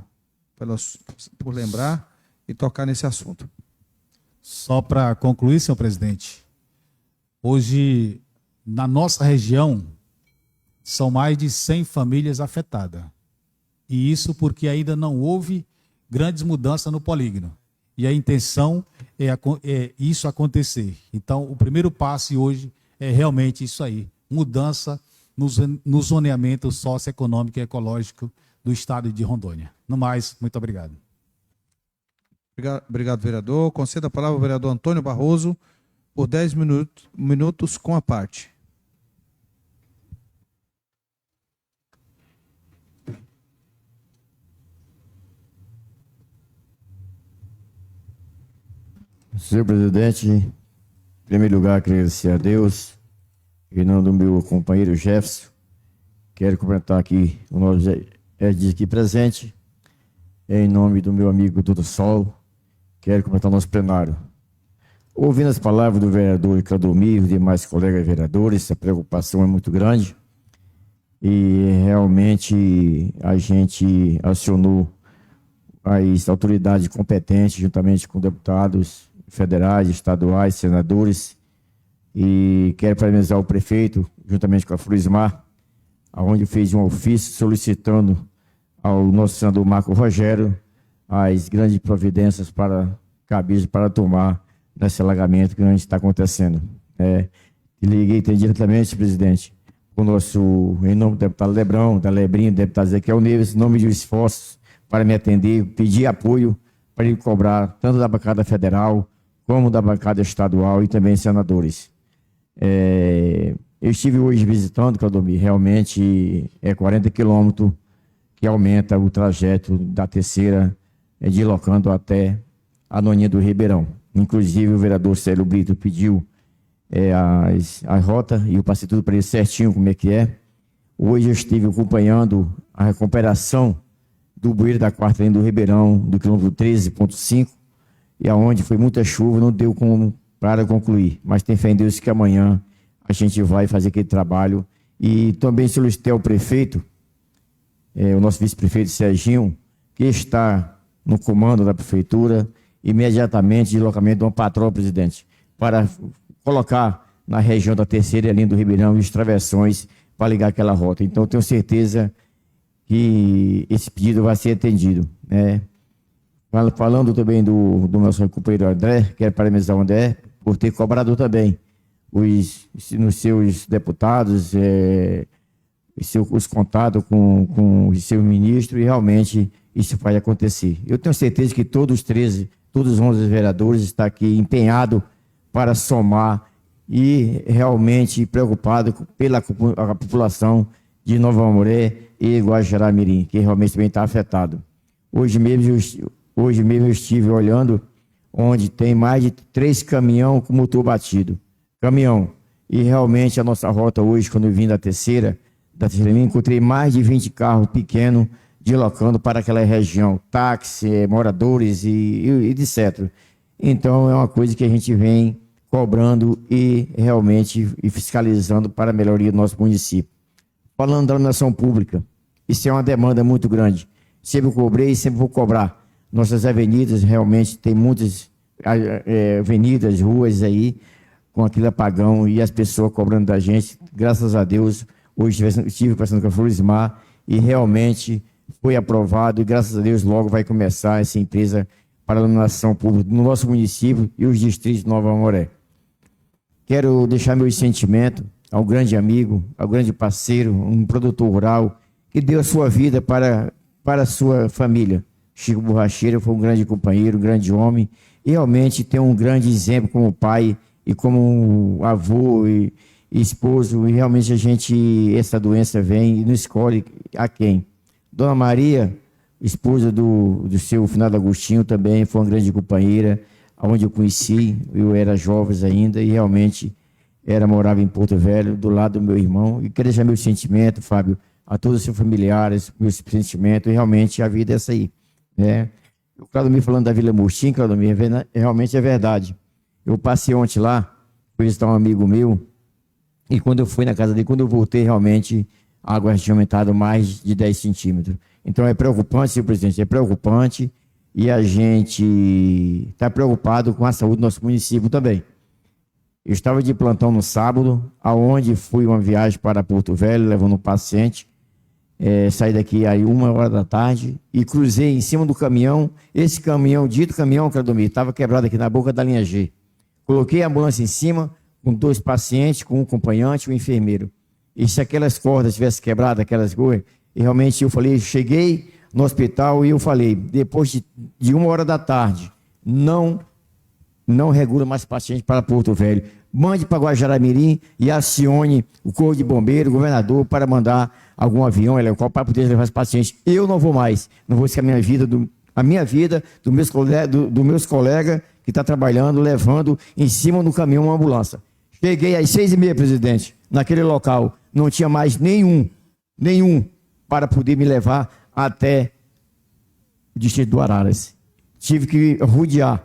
lembrar e tocar nesse assunto. Só para concluir, senhor presidente, hoje, na nossa região, são mais de 100 famílias afetadas. E isso porque ainda não houve grandes mudanças no polígono. E a intenção é isso acontecer. Então, o primeiro passo hoje é realmente isso aí, mudança no zoneamento socioeconômico e ecológico do estado de Rondônia. No mais, muito obrigado. Obrigado, vereador. Concedo a palavra ao vereador Antônio Barroso por 10 minutos com a parte. Senhor presidente, em primeiro lugar, quero agradecer a Deus, em nome do meu companheiro Jefferson. Quero cumprimentar aqui o nosso Ed aqui presente, em nome do meu amigo Doutor Sol. Quero cumprimentar o nosso plenário. Ouvindo as palavras do vereador Cladomir e demais colegas vereadores, a preocupação é muito grande e realmente a gente acionou as autoridades competentes, juntamente com deputados federais, estaduais, senadores, e quero parabenizar o prefeito, juntamente com a Florismar, onde fez um ofício solicitando ao nosso senador Marco Rogério as grandes providências cabíveis para tomar nesse alagamento que a gente está acontecendo. Liguei diretamente, presidente, com o nosso, em nome do deputado Lebrão, da Lebrinha, do deputado Ezequiel Neves, em nome de esforços para me atender, pedir apoio para ele cobrar tanto da bancada federal como da bancada estadual e também senadores. Eu estive hoje visitando, Cladomir, realmente é 40 quilômetros que aumenta o trajeto da terceira, deslocando até a Noninha do Ribeirão. Inclusive o vereador Célio Brito pediu a rota e eu passei tudo para ele certinho como é que é. Hoje eu estive acompanhando a recuperação do bueiro da quarta linha do Ribeirão, do quilômetro 13.5, e aonde foi muita chuva, não deu como para concluir. Mas tem fé em Deus que amanhã a gente vai fazer aquele trabalho. E também solicitei ao prefeito, o nosso vice-prefeito Serginho, que está no comando da prefeitura, imediatamente deslocamento de uma patroa, presidente, para colocar na região da terceira linha do Ribeirão os travessões para ligar aquela rota. Então, eu tenho certeza que esse pedido vai ser atendido. Falando também do nosso companheiro André, quero parabenizar o André por ter cobrado também nos seus deputados, os contatos com o seu ministro, e realmente isso vai acontecer. Eu tenho certeza que todos os 11 vereadores estão aqui empenhados para somar e realmente preocupados pela a população de Nova Mamoré e Guajará-Mirim, que realmente também está afetado. Hoje mesmo eu estive olhando onde tem mais de 3 caminhões com motor batido. E realmente a nossa rota hoje, quando eu vim da terceira linha, encontrei mais de 20 carros pequenos deslocando para aquela região, táxi, moradores e etc. Então é uma coisa que a gente vem cobrando e realmente fiscalizando para a melhoria do nosso município. Falando da iluminação pública, isso é uma demanda muito grande. Sempre cobrei e sempre vou cobrar. Nossas avenidas realmente tem muitas avenidas, ruas aí, com aquele apagão e as pessoas cobrando da gente. Graças a Deus, hoje estive passando com a Florismar e realmente foi aprovado, e graças a Deus logo vai começar essa empresa para a iluminação pública no nosso município e os distritos de Nova Mamoré. Quero deixar meu sentimento ao grande amigo, ao grande parceiro, um produtor rural, que deu a sua vida para a sua família. Chico Borracheiro foi um grande companheiro, um grande homem, e realmente tem um grande exemplo como pai e como avô e esposo, e realmente essa doença vem e não escolhe a quem. Dona Maria, esposa do seu finado Agostinho, também foi uma grande companheira, onde eu conheci, eu era jovem ainda, e realmente morava em Porto Velho, do lado do meu irmão, e quero deixar meu sentimento, Fábio, a todos os seus familiares, meus sentimentos, e realmente a vida é essa aí, né? O Cladomir falando da Vila Murtim, Cladomir, realmente é verdade. Eu passei ontem lá, fui visitar um amigo meu, e quando eu fui na casa dele, quando eu voltei, realmente a água tinha aumentado mais de 10 centímetros. Então é preocupante, senhor presidente, é preocupante, e a gente está preocupado com a saúde do nosso município também. Eu estava de plantão no sábado, aonde fui uma viagem para Porto Velho, levando um paciente, saí daqui aí 1h da tarde e cruzei em cima do caminhão. Esse caminhão, dito caminhão, Cladomir, estava quebrado aqui na boca da linha G. Coloquei a ambulância em cima, com 2 pacientes, com um acompanhante e um enfermeiro. E se aquelas cordas tivessem quebrado, aquelas coisas, e realmente eu falei, cheguei no hospital e eu falei, depois de 1h da tarde, não regula mais pacientes para Porto Velho. Mande para Guajará-Mirim e acione o Corpo de Bombeiro, o governador, para mandar algum avião, helicóptero, para poder levar os pacientes. Eu não vou mais, não vou esquecer a minha vida, dos meus colegas que está trabalhando, levando em cima do caminhão uma ambulância. Cheguei às 6h30, presidente, naquele local. Não tinha mais nenhum para poder me levar até o distrito do Araras. Tive que rodear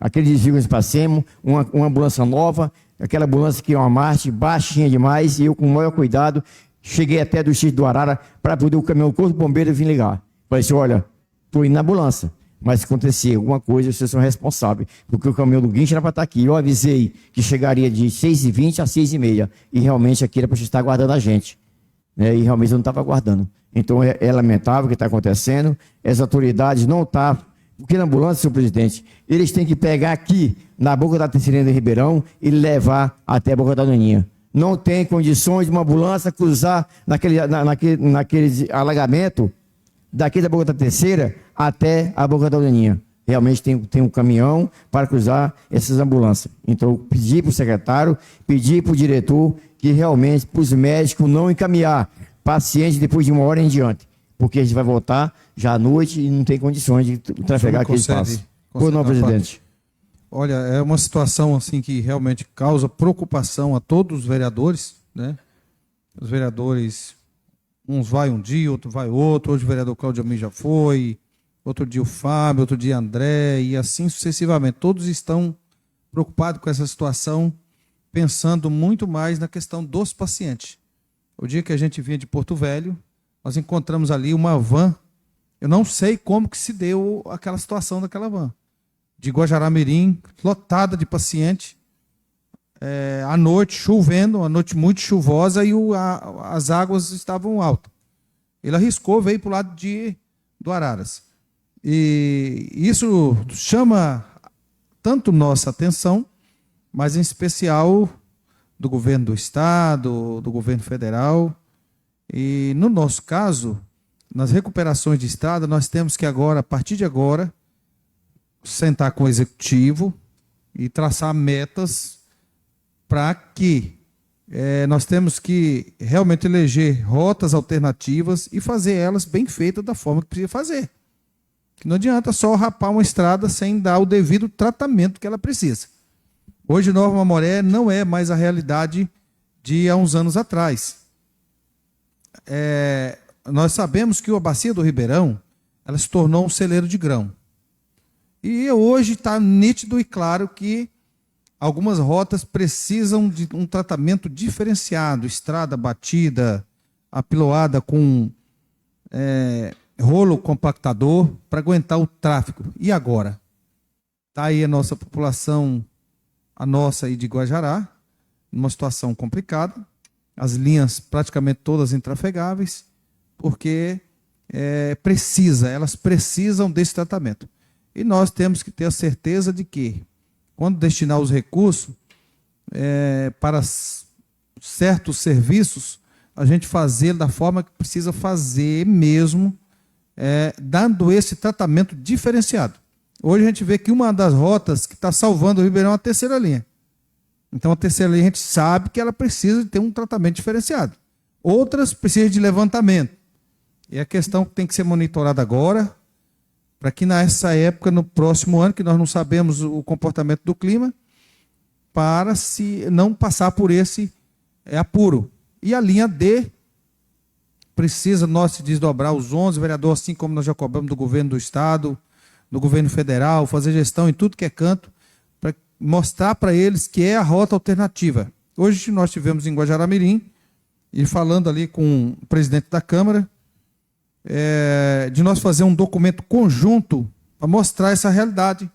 aquele desvio que nós passamos, uma ambulância nova, aquela ambulância que é uma Marte, baixinha demais, e eu, com o maior cuidado, cheguei até do distrito do Arara para poder o caminhão do Corpo de Bombeiro vir ligar. Falei assim, olha, estou indo na ambulância, mas se acontecer alguma coisa, vocês são responsáveis, porque o caminhão do guincho era para estar aqui. Eu avisei que chegaria de 6h20 a 6h30, e realmente aqui era para estar aguardando a gente. Né? E realmente eu não estava aguardando. Então é lamentável o que está acontecendo, as autoridades não estão. Porque na ambulância, senhor presidente, eles têm que pegar aqui, na boca da Terceirina do Ribeirão, e levar até a boca da Doninha. Não tem condições de uma ambulância cruzar naquele alagamento, daqui da boca da Terceira até a boca da Doninha. Realmente tem um caminhão para cruzar essas ambulâncias. Então, eu pedi para o secretário, pedi para o diretor, que realmente, para os médicos não encaminhar paciente depois de 1 hora em diante. Porque a gente vai voltar já à noite e não tem condições de trafegar aquele espaço. Pois não, presidente. Olha, é uma situação assim que realmente causa preocupação a todos os vereadores, né? Os vereadores, uns vai um dia, outro vai outro. Hoje o vereador Cláudio Amin já foi, outro dia o Fábio, outro dia André, e assim sucessivamente. Todos estão preocupados com essa situação, pensando muito mais na questão dos pacientes. O dia que a gente vinha de Porto Velho, nós encontramos ali uma van. Eu não sei como que se deu aquela situação daquela van. De Guajará-Mirim, lotada de paciente. À noite, chovendo, uma noite muito chuvosa, e as águas estavam altas. Ele arriscou, veio para o lado do Araras. E isso chama tanto nossa atenção, mas em especial do governo do Estado, do governo federal. E no nosso caso, nas recuperações de estrada, nós temos que agora, a partir de agora, sentar com o executivo e traçar metas para que nós temos que realmente eleger rotas alternativas e fazer elas bem feitas da forma que precisa fazer. Que não adianta só rapar uma estrada sem dar o devido tratamento que ela precisa. Hoje, Nova Mamoré não é mais a realidade de há uns anos atrás. Nós sabemos que a bacia do Ribeirão, ela se tornou um celeiro de grão. E hoje está nítido e claro que algumas rotas precisam de um tratamento diferenciado, estrada batida, apiloada com rolo compactador para aguentar o tráfego. E agora? Está aí a nossa população, a nossa aí de Guajará, numa situação complicada, as linhas praticamente todas intrafegáveis, porque elas precisam desse tratamento. E nós temos que ter a certeza de que, quando destinar os recursos para certos serviços, a gente fazer da forma que precisa fazer mesmo, dando esse tratamento diferenciado. Hoje a gente vê que uma das rotas que está salvando o Ribeirão é a terceira linha. Então a terceira linha a gente sabe que ela precisa de ter um tratamento diferenciado. Outras precisam de levantamento. E a questão que tem que ser monitorada agora, para que nessa época, no próximo ano, que nós não sabemos o comportamento do clima, para se não passar por esse apuro. E a linha D precisa nós se desdobrar, os 11 vereadores, assim como nós já cobramos do governo do Estado, do governo federal, fazer gestão em tudo que é canto, para mostrar para eles que é a rota alternativa. Hoje nós tivemos em Guajará-Mirim, e falando ali com o presidente da Câmara, de nós fazer um documento conjunto para mostrar essa realidade.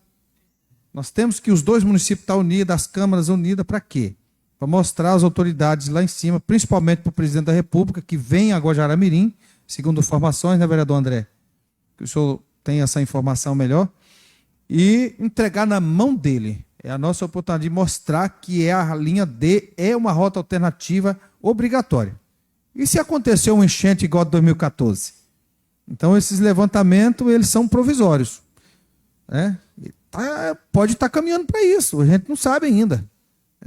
Nós temos que os dois municípios estar unidos, as câmaras unidas, para quê? Para mostrar às autoridades lá em cima, principalmente para o presidente da República, que vem a Guajará-Mirim, segundo informações, né, vereador André? Que o senhor tem essa informação melhor, e entregar na mão dele. É a nossa oportunidade de mostrar que a linha D é uma rota alternativa obrigatória. E se aconteceu um enchente igual a 2014? Então, esses levantamentos, eles são provisórios. Pode estar caminhando para isso, a gente não sabe ainda.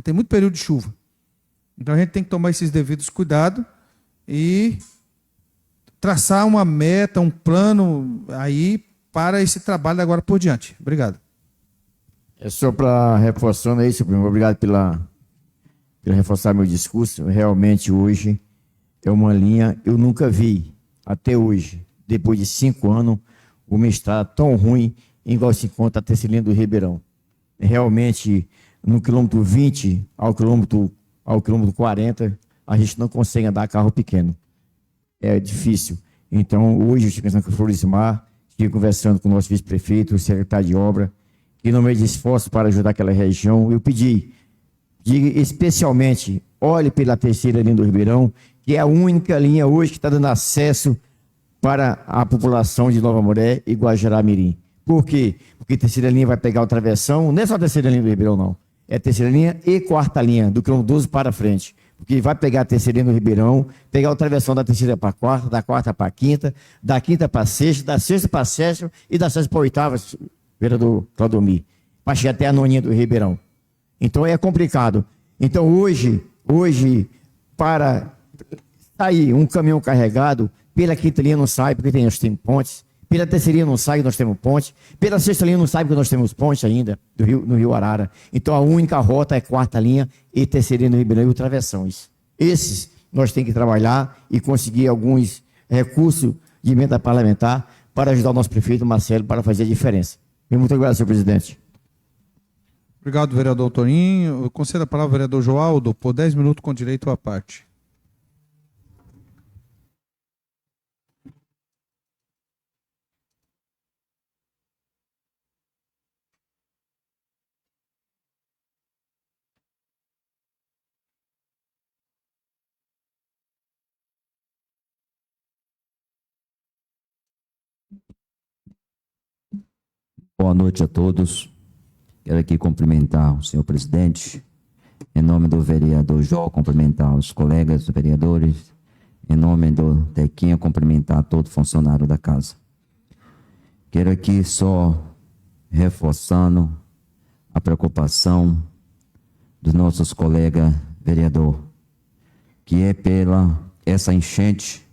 Tem muito período de chuva. Então, a gente tem que tomar esses devidos cuidados e traçar uma meta, um plano aí para esse trabalho agora por diante. Obrigado. É só para reforçando aí, senhor primo. Obrigado pela reforçar meu discurso. Realmente hoje é uma linha, eu nunca vi até hoje, depois de 5 anos, uma estrada tão ruim igual se encontra a terceira linha do Ribeirão. Realmente, no quilômetro 20 ao quilômetro 40, a gente não consegue andar carro pequeno. É difícil. Então, hoje, eu estive conversando com o Florismar, estive conversando com o nosso vice-prefeito, o secretário de obra, que no meio de esforço para ajudar aquela região, eu pedi, especialmente, olhe pela terceira linha do Ribeirão, que é a única linha hoje que está dando acesso para a população de Nova Amoré e Guajará-Mirim. Por quê? Porque a terceira linha vai pegar o travessão, não é só a terceira linha do Ribeirão, não. É a terceira linha e quarta linha, do quilômetro 12 para frente. Porque vai pegar a terceira linha do Ribeirão, pegar o travessão da terceira para a quarta, da quarta para a quinta, da quinta para a sexta, da sexta para a sétima e da sexta para a oitava, vereador Claudomir, para chegar até a noninha do Ribeirão. Então é complicado. Então hoje, para sair um caminhão carregado, pela quinta linha não sai, porque nós temos pontes. Pela terceira linha não sai, nós temos ponte. Pela sexta linha não sai, porque nós temos ponte ainda, no Rio Arara. Então a única rota é quarta linha e terceira linha no Ribeirão e o travessões. Esses nós temos que trabalhar e conseguir alguns recursos de emenda parlamentar para ajudar o nosso prefeito Marcelo para fazer a diferença. Muito obrigado, senhor presidente. Obrigado, vereador Toninho. Eu concedo a palavra ao vereador Joaldo, por 10 minutos com direito à parte. Boa noite a todos. Quero aqui cumprimentar o senhor presidente, em nome do vereador Jó, cumprimentar os colegas vereadores, em nome do Tequinha, cumprimentar todo funcionário da casa. Quero aqui só reforçando a preocupação dos nossos colegas vereador, que é pela essa enchente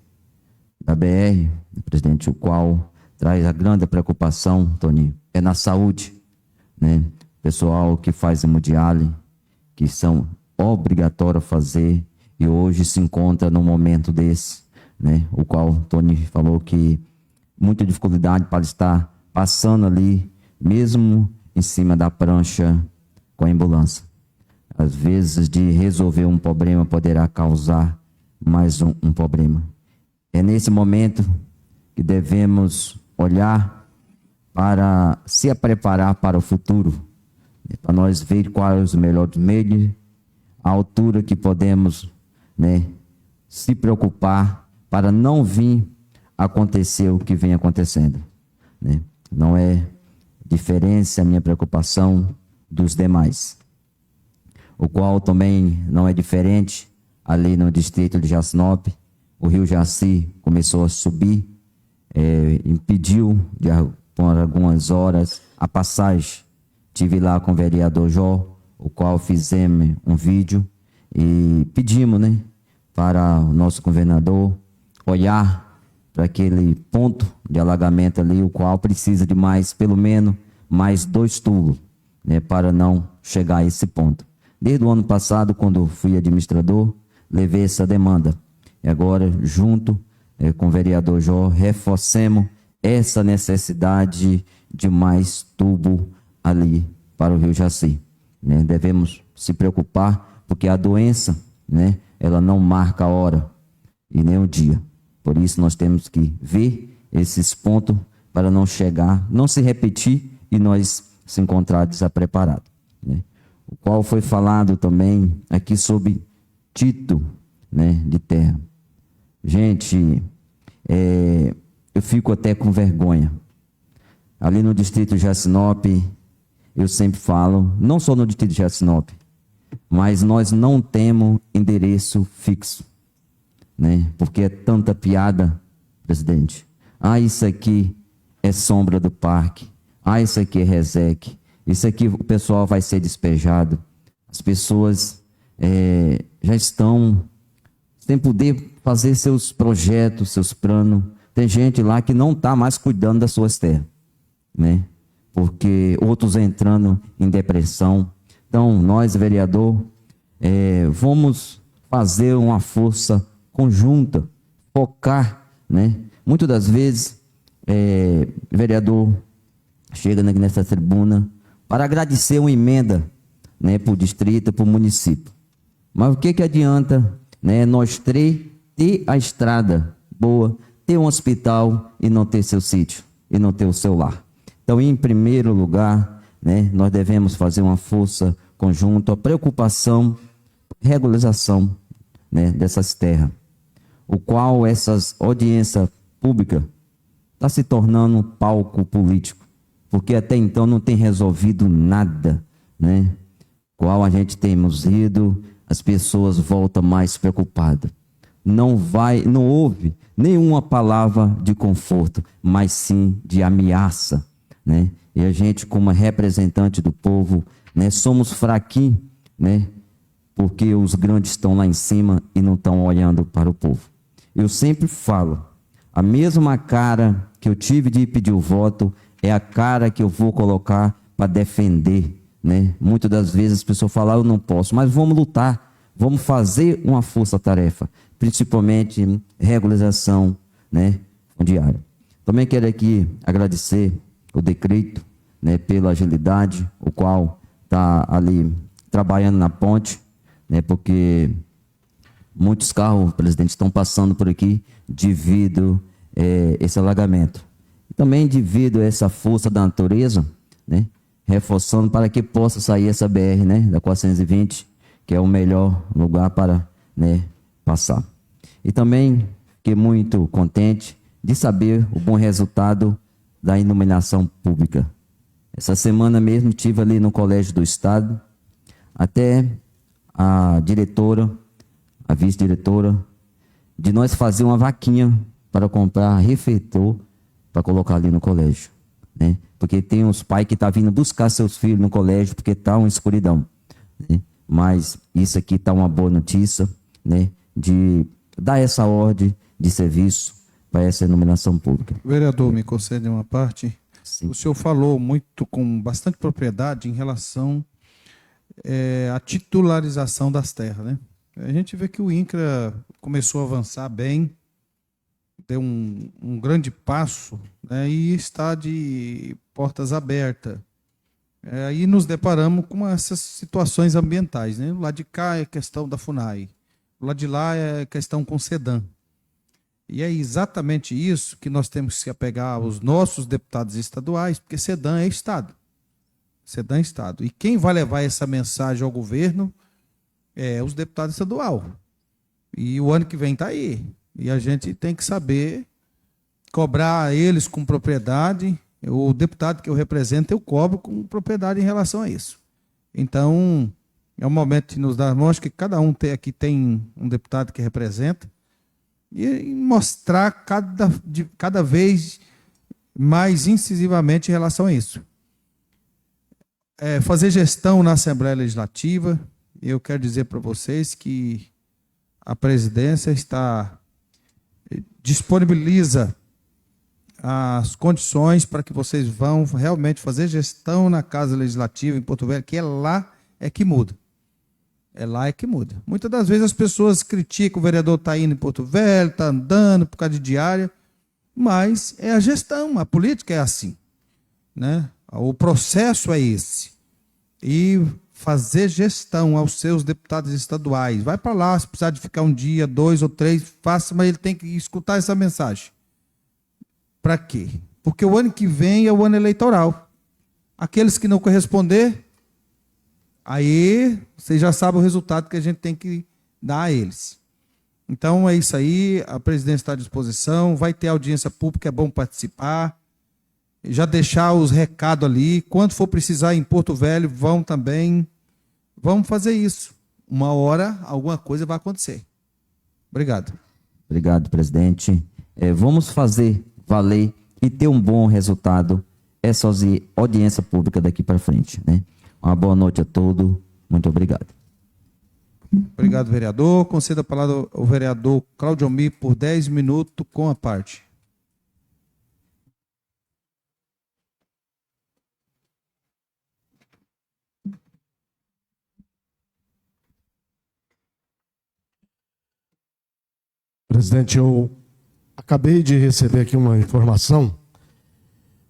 da BR, presidente, o qual traz a grande preocupação, Toninho, é na saúde, né? Pessoal que faz hemodiálise, que são obrigatórios a fazer, e hoje se encontra num momento desse, né? O qual Tony falou que muita dificuldade para estar passando ali, mesmo em cima da prancha com a ambulância. Às vezes, de resolver um problema poderá causar mais um problema. É nesse momento que devemos olhar para se preparar para o futuro, para nós ver quais os melhores meios, a altura que podemos, né, se preocupar para não vir acontecer o que vem acontecendo, né? Não é diferença a minha preocupação dos demais, o qual também não é diferente ali no distrito de Jacinop. O rio Jaci começou a subir, impediu por algumas horas a passagem. Tive lá com o vereador Jó, o qual fizemos um vídeo e pedimos, né, para o nosso governador olhar para aquele ponto de alagamento ali, o qual precisa de mais, pelo menos, mais 2 tubos, né, para não chegar a esse ponto. Desde o ano passado, quando fui administrador, levei essa demanda. E agora, junto com o vereador Jó, reforcemos essa necessidade de mais tubo ali para o Rio Jaci, né? Devemos se preocupar, porque a doença, né, ela não marca a hora e nem o dia. Por isso nós temos que ver esses pontos para não chegar, não se repetir e nós se encontrar desapreparados, né? O qual foi falado também aqui sobre título, né, de terra. Gente, eu fico até com vergonha. Ali no distrito de Jacinop, eu sempre falo, não só no distrito de Jacinop, mas nós não temos endereço fixo, né? Porque é tanta piada, presidente. Ah, isso aqui é sombra do parque. Ah, isso aqui é Resec. Isso aqui o pessoal vai ser despejado. As pessoas já estão sem poder fazer seus projetos, seus planos. Tem gente lá que não está mais cuidando das suas terras, né? porque outros entrando em depressão. Então, nós, vereador, vamos fazer uma força conjunta, focar, né? Muitas das vezes, vereador chega nessa tribuna para agradecer uma emenda, né, para o distrito, para o município. Mas o que adianta, né, nós ter a estrada boa, ter um hospital e não ter seu sítio, e não ter o seu lar? Então, em primeiro lugar, né, nós devemos fazer uma força conjunta, a preocupação, regularização, né, dessas terras, o qual essas audiências públicas está se tornando um palco político, porque até então não tem resolvido nada, né? Qual a gente temos ido, as pessoas voltam mais preocupadas. Não houve nenhuma palavra de conforto, mas sim de ameaça, né? E a gente, como representante do povo, né, somos fraquinhos, né? Porque os grandes estão lá em cima e não estão olhando para o povo. Eu sempre falo, a mesma cara que eu tive de pedir o voto é a cara que eu vou colocar para defender, né? Muitas das vezes as pessoas falam, eu não posso, mas vamos lutar, vamos fazer uma força-tarefa, principalmente regularização, né, fundiária. Também quero aqui agradecer o decreto, né, pela agilidade, o qual está ali trabalhando na ponte, né, porque muitos carros, presidente, estão passando por aqui devido a esse alagamento. E também devido a essa força da natureza, né, reforçando para que possa sair essa BR, né, da 420, que é o melhor lugar para, né, passar. E também fiquei muito contente de saber o bom resultado da iluminação pública. Essa semana mesmo estive ali no Colégio do Estado, até a diretora, a vice-diretora, de nós fazer uma vaquinha para comprar refeitor para colocar ali no colégio, né? Porque tem os pais que estão vindo buscar seus filhos no colégio porque está uma escuridão, né? Mas isso aqui está uma boa notícia, né, de dar essa ordem de serviço para essa iluminação pública. Vereador, me concede uma parte? Sim. O senhor falou muito, com bastante propriedade, em relação à titularização das terras, né? A gente vê que o INCRA começou a avançar bem, deu um grande passo, né, e está de portas abertas. Aí nos deparamos com essas situações ambientais, né? O lado de cá é questão da FUNAI, o lado de lá é questão com SEDAM. E é exatamente isso que nós temos que apegar aos nossos deputados estaduais, porque SEDAM é Estado. SEDAM é Estado. E quem vai levar essa mensagem ao governo é os deputados estaduais. E o ano que vem está aí. E a gente tem que saber cobrar eles com propriedade. O deputado que eu represento, eu cobro com propriedade em relação a isso. Então, é um momento de nos dar mãos, que cada um aqui tem um deputado que representa, e mostrar cada vez mais incisivamente em relação a isso. Fazer gestão na Assembleia Legislativa. Eu quero dizer para vocês que a presidência disponibiliza as condições para que vocês vão realmente fazer gestão na Casa Legislativa em Porto Velho, que é lá que muda. É lá que muda. Muitas das vezes as pessoas criticam o vereador está indo em Porto Velho, está andando por causa de diária, mas é a gestão, a política é assim, né? O processo é esse. E fazer gestão aos seus deputados estaduais. Vai para lá, se precisar de ficar um dia, 2 ou 3, faça, mas ele tem que escutar essa mensagem. Para quê? Porque o ano que vem é o ano eleitoral. Aqueles que não corresponder, aí vocês já sabem o resultado que a gente tem que dar a eles. Então é isso aí, a presidência está à disposição, vai ter audiência pública, é bom participar, já deixar os recados ali, quando for precisar em Porto Velho, vão também, vamos fazer isso. Uma hora, alguma coisa vai acontecer. Obrigado. Obrigado, presidente. Vamos fazer valer e ter um bom resultado essa audiência pública daqui para frente, né? Uma boa noite a todos. Muito obrigado. Obrigado, vereador. Conceda a palavra ao vereador Cláudio Almir por 10 minutos com a parte. Presidente, eu acabei de receber aqui uma informação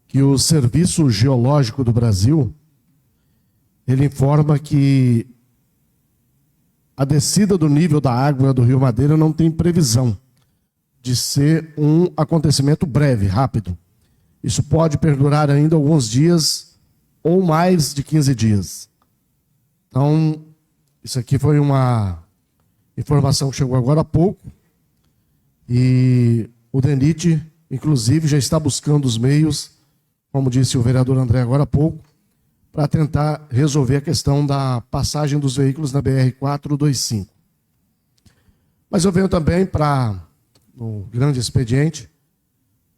que o Serviço Geológico do Brasil, ele informa que a descida do nível da água do Rio Madeira não tem previsão de ser um acontecimento breve, rápido. Isso pode perdurar ainda alguns dias ou mais de 15 dias. Então, isso aqui foi uma informação que chegou agora há pouco e o DENIT, inclusive, já está buscando os meios, como disse o vereador André agora há pouco, para tentar resolver a questão da passagem dos veículos na BR-425. Mas eu venho também para o grande expediente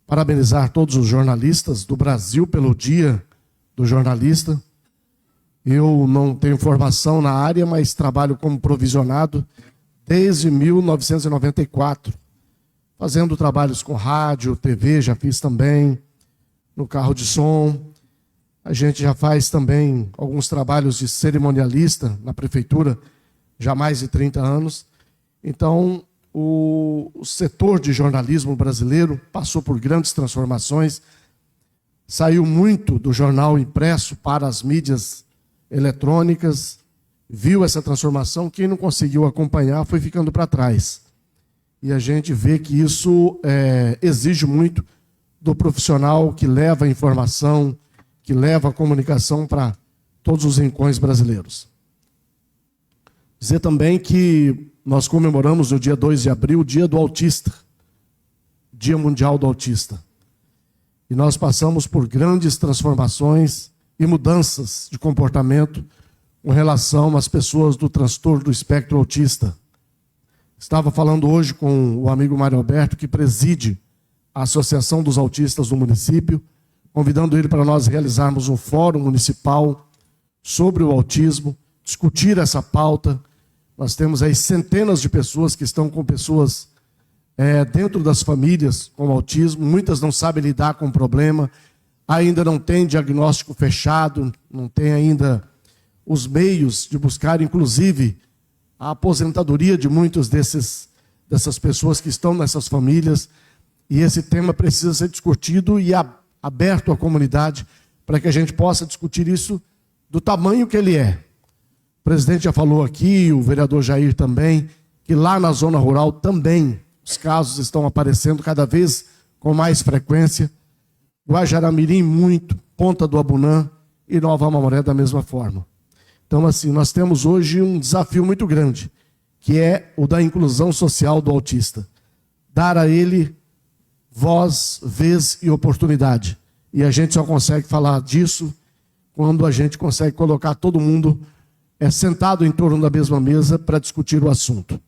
parabenizar todos os jornalistas do Brasil pelo Dia do Jornalista. Eu não tenho formação na área, mas trabalho como provisionado desde 1994, fazendo trabalhos com rádio, TV, já fiz também, no carro de som. A gente já faz também alguns trabalhos de cerimonialista na prefeitura, já há mais de 30 anos. Então, o setor de jornalismo brasileiro passou por grandes transformações, saiu muito do jornal impresso para as mídias eletrônicas, viu essa transformação, quem não conseguiu acompanhar foi ficando para trás. E a gente vê que isso exige muito do profissional que leva a informação, que leva a comunicação para todos os rincões brasileiros. Dizer também que nós comemoramos no dia 2 de abril o Dia do Autista, Dia Mundial do Autista. E nós passamos por grandes transformações e mudanças de comportamento com relação às pessoas do transtorno do espectro autista. Estava falando hoje com o amigo Mário Alberto, que preside a Associação dos Autistas do município, convidando ele para nós realizarmos um fórum municipal sobre o autismo, discutir essa pauta. Nós temos aí centenas de pessoas que estão com pessoas dentro das famílias com autismo, muitas não sabem lidar com o problema, ainda não tem diagnóstico fechado, não tem ainda os meios de buscar, inclusive, a aposentadoria de muitos dessas pessoas que estão nessas famílias, e esse tema precisa ser discutido e aberto à comunidade para que a gente possa discutir isso do tamanho que ele é. O presidente já falou aqui, o vereador Jair também, que lá na zona rural também os casos estão aparecendo cada vez com mais frequência. Guajará-Mirim muito, Ponta do Abunã e Nova Mamoré da mesma forma. Então, assim, nós temos hoje um desafio muito grande, que é o da inclusão social do autista. Dar a ele voz, vez e oportunidade. E a gente só consegue falar disso quando a gente consegue colocar todo mundo sentado em torno da mesma mesa para discutir o assunto.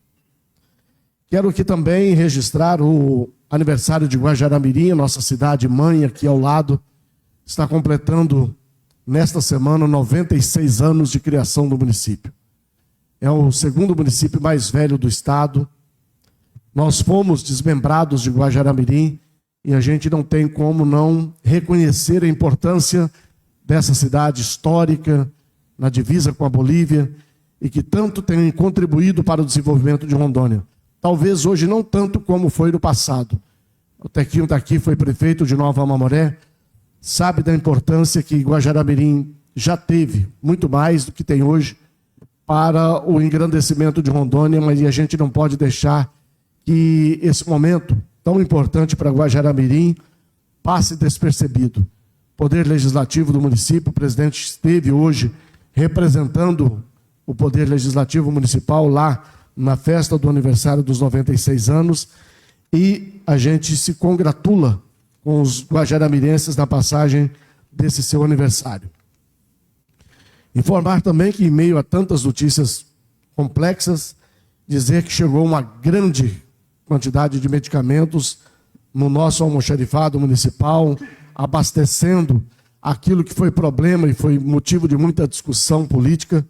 Quero aqui também registrar o aniversário de Guajará-Mirim, nossa cidade mãe aqui ao lado, está completando nesta semana 96 anos de criação do município. É o segundo município mais velho do estado. Nós fomos desmembrados de Guajará-Mirim e a gente não tem como não reconhecer a importância dessa cidade histórica na divisa com a Bolívia e que tanto tem contribuído para o desenvolvimento de Rondônia. Talvez hoje não tanto como foi no passado. O Tequinho está aqui, foi prefeito de Nova Mamoré, sabe da importância que Guajará-Mirim já teve, muito mais do que tem hoje, para o engrandecimento de Rondônia, mas a gente não pode deixar que esse momento tão importante para Guajará-Mirim passe despercebido. Poder Legislativo do município, o presidente esteve hoje representando o Poder Legislativo Municipal lá na festa do aniversário dos 96 anos e a gente se congratula com os guajaramirenses na passagem desse seu aniversário. Informar também que, em meio a tantas notícias complexas, dizer que chegou uma grande quantidade de medicamentos no nosso almoxarifado municipal, abastecendo aquilo que foi problema e foi motivo de muita discussão política.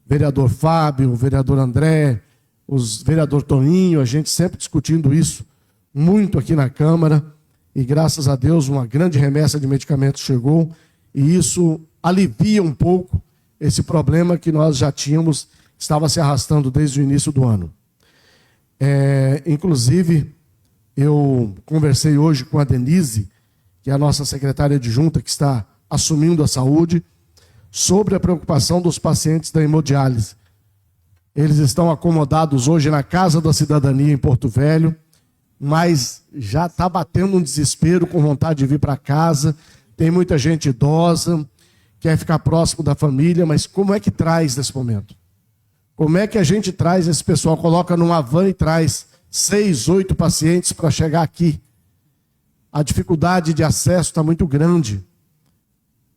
Vereador Fábio, o vereador André, o vereador Toninho, a gente sempre discutindo isso muito aqui na Câmara. E graças a Deus uma grande remessa de medicamentos chegou e isso alivia um pouco esse problema que nós já tínhamos, estava se arrastando desde o início do ano. Inclusive, eu conversei hoje com a Denise, que é a nossa secretária adjunta, que está assumindo a saúde, sobre a preocupação dos pacientes da hemodiálise. Eles estão acomodados hoje na Casa da Cidadania em Porto Velho, mas já está batendo um desespero, com vontade de vir para casa. Tem muita gente idosa, quer ficar próximo da família, mas como é que traz nesse momento? Como é que a gente traz esse pessoal, coloca numa van e traz 6, 8 pacientes para chegar aqui? A dificuldade de acesso está muito grande.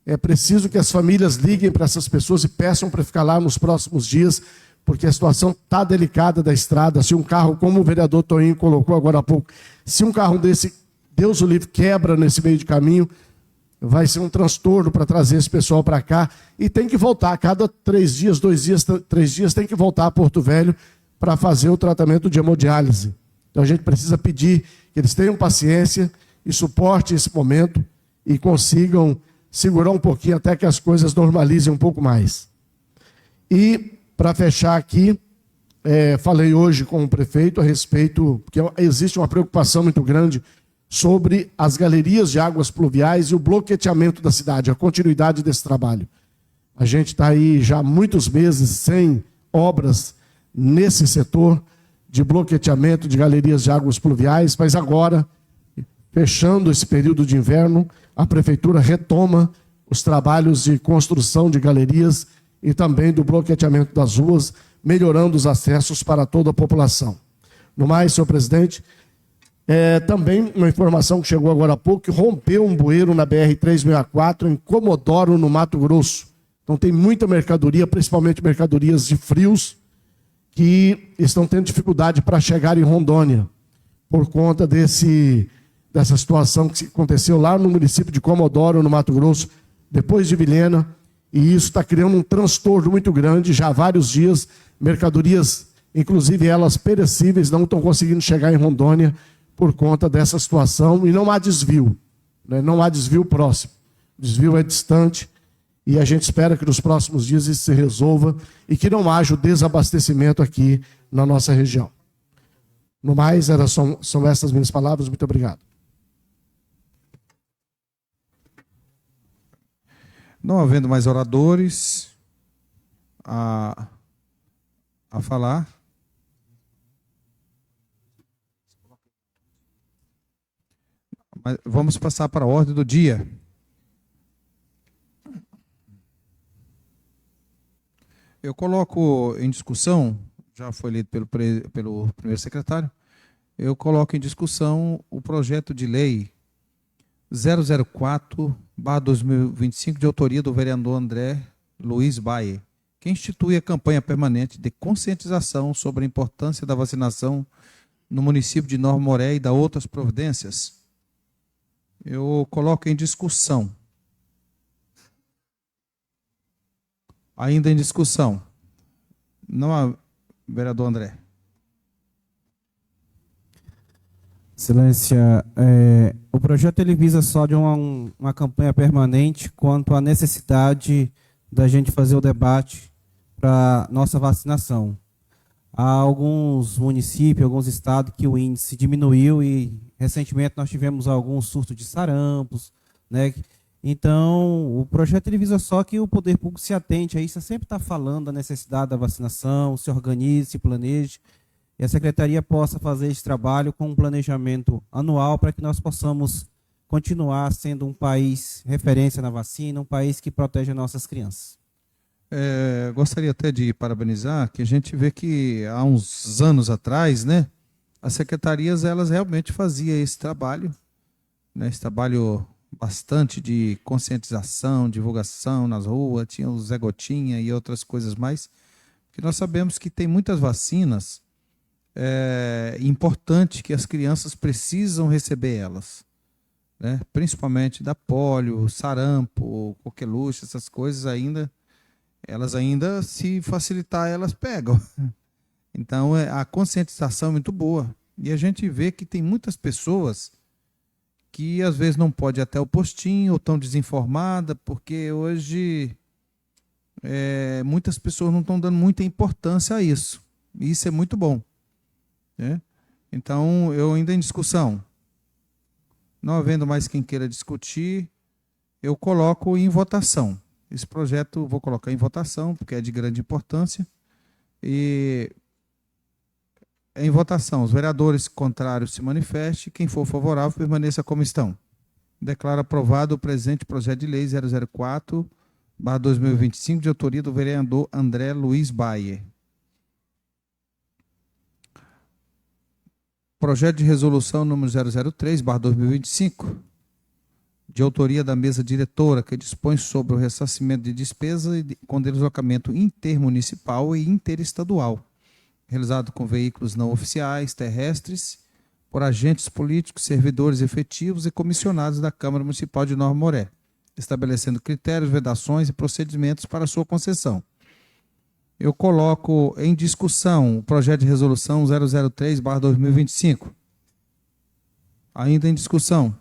É preciso que as famílias liguem para essas pessoas e peçam para ficar lá nos próximos dias, porque a situação está delicada da estrada. Se um carro, como o vereador Toinho colocou agora há pouco, se um carro desse, Deus o livre, quebra nesse meio de caminho, vai ser um transtorno para trazer esse pessoal para cá. E tem que voltar, a cada 3 dias, 2 dias, 3 dias, tem que voltar a Porto Velho para fazer o tratamento de hemodiálise. Então a gente precisa pedir que eles tenham paciência e suporte esse momento e consigam segurar um pouquinho até que as coisas normalizem um pouco mais. E, para fechar aqui, falei hoje com o prefeito a respeito, porque existe uma preocupação muito grande sobre as galerias de águas pluviais e o bloqueteamento da cidade, a continuidade desse trabalho. A gente está aí já há muitos meses sem obras nesse setor de bloqueteamento de galerias de águas pluviais, mas agora, fechando esse período de inverno, a prefeitura retoma os trabalhos de construção de galerias e também do bloqueteamento das ruas, melhorando os acessos para toda a população. No mais, senhor presidente, também uma informação que chegou agora há pouco, que rompeu um bueiro na BR-364 em Comodoro, no Mato Grosso. Então tem muita mercadoria, principalmente mercadorias de frios, que estão tendo dificuldade para chegar em Rondônia, por conta dessa situação que aconteceu lá no município de Comodoro, no Mato Grosso, depois de Vilhena, e isso está criando um transtorno muito grande. Já há vários dias, mercadorias, inclusive elas perecíveis, não estão conseguindo chegar em Rondônia por conta dessa situação, e não há desvio, né? Não há desvio próximo, o desvio é distante, e a gente espera que nos próximos dias isso se resolva e que não haja o desabastecimento aqui na nossa região. No mais, são essas minhas palavras. Muito obrigado. Não havendo mais oradores a falar, mas vamos passar para a ordem do dia. Eu coloco em discussão, já foi lido pelo primeiro secretário, eu coloco em discussão o projeto de lei 004/2025, de autoria do vereador André Luiz Baie, que institui a campanha permanente de conscientização sobre a importância da vacinação no município de Nova Moré e da outras providências. Eu coloco em discussão. Ainda em discussão. Não há, vereador André. Excelência, o projeto ele visa só de uma campanha permanente quanto à necessidade da gente fazer o debate para nossa vacinação. Há alguns municípios, alguns estados que o índice diminuiu e recentemente nós tivemos alguns surtos de sarampos, né? Então, o projeto ele visa só que o poder público se atente a isso, sempre está falando da necessidade da vacinação, se organize, se planeje, e a Secretaria possa fazer esse trabalho com um planejamento anual para que nós possamos continuar sendo um país referência na vacina, um país que protege nossas crianças. Gostaria até de parabenizar, que a gente vê que há uns anos atrás, né, as secretarias elas realmente faziam esse trabalho, né, esse trabalho bastante de conscientização, divulgação nas ruas, tinha o Zé Gotinha e outras coisas mais, que nós sabemos que tem muitas vacinas importantes que as crianças precisam receber elas, né? Principalmente da polio, sarampo, coqueluche, essas coisas elas ainda, se facilitar, elas pegam. Então, a conscientização é muito boa. E a gente vê que tem muitas pessoas que às vezes não pode ir até o postinho, ou estão desinformadas, porque hoje muitas pessoas não estão dando muita importância a isso. E isso é muito bom. né? Então, eu ainda em discussão. Não havendo mais quem queira discutir, eu coloco em votação. Esse projeto vou colocar em votação, porque é de grande importância. E em votação, os vereadores contrários se manifestem, quem for favorável permaneça como estão. Declaro aprovado o presente projeto de lei 004/2025, de autoria do vereador André Luiz Bayer. Projeto de resolução número 003/2025, de autoria da mesa diretora, que dispõe sobre o ressarcimento de despesa com deslocamento intermunicipal e interestadual, realizado com veículos não oficiais, terrestres, por agentes políticos, servidores efetivos e comissionados da Câmara Municipal de Nova Moré, estabelecendo critérios, vedações e procedimentos para sua concessão. Eu coloco em discussão o projeto de resolução 003/2025. Ainda em discussão.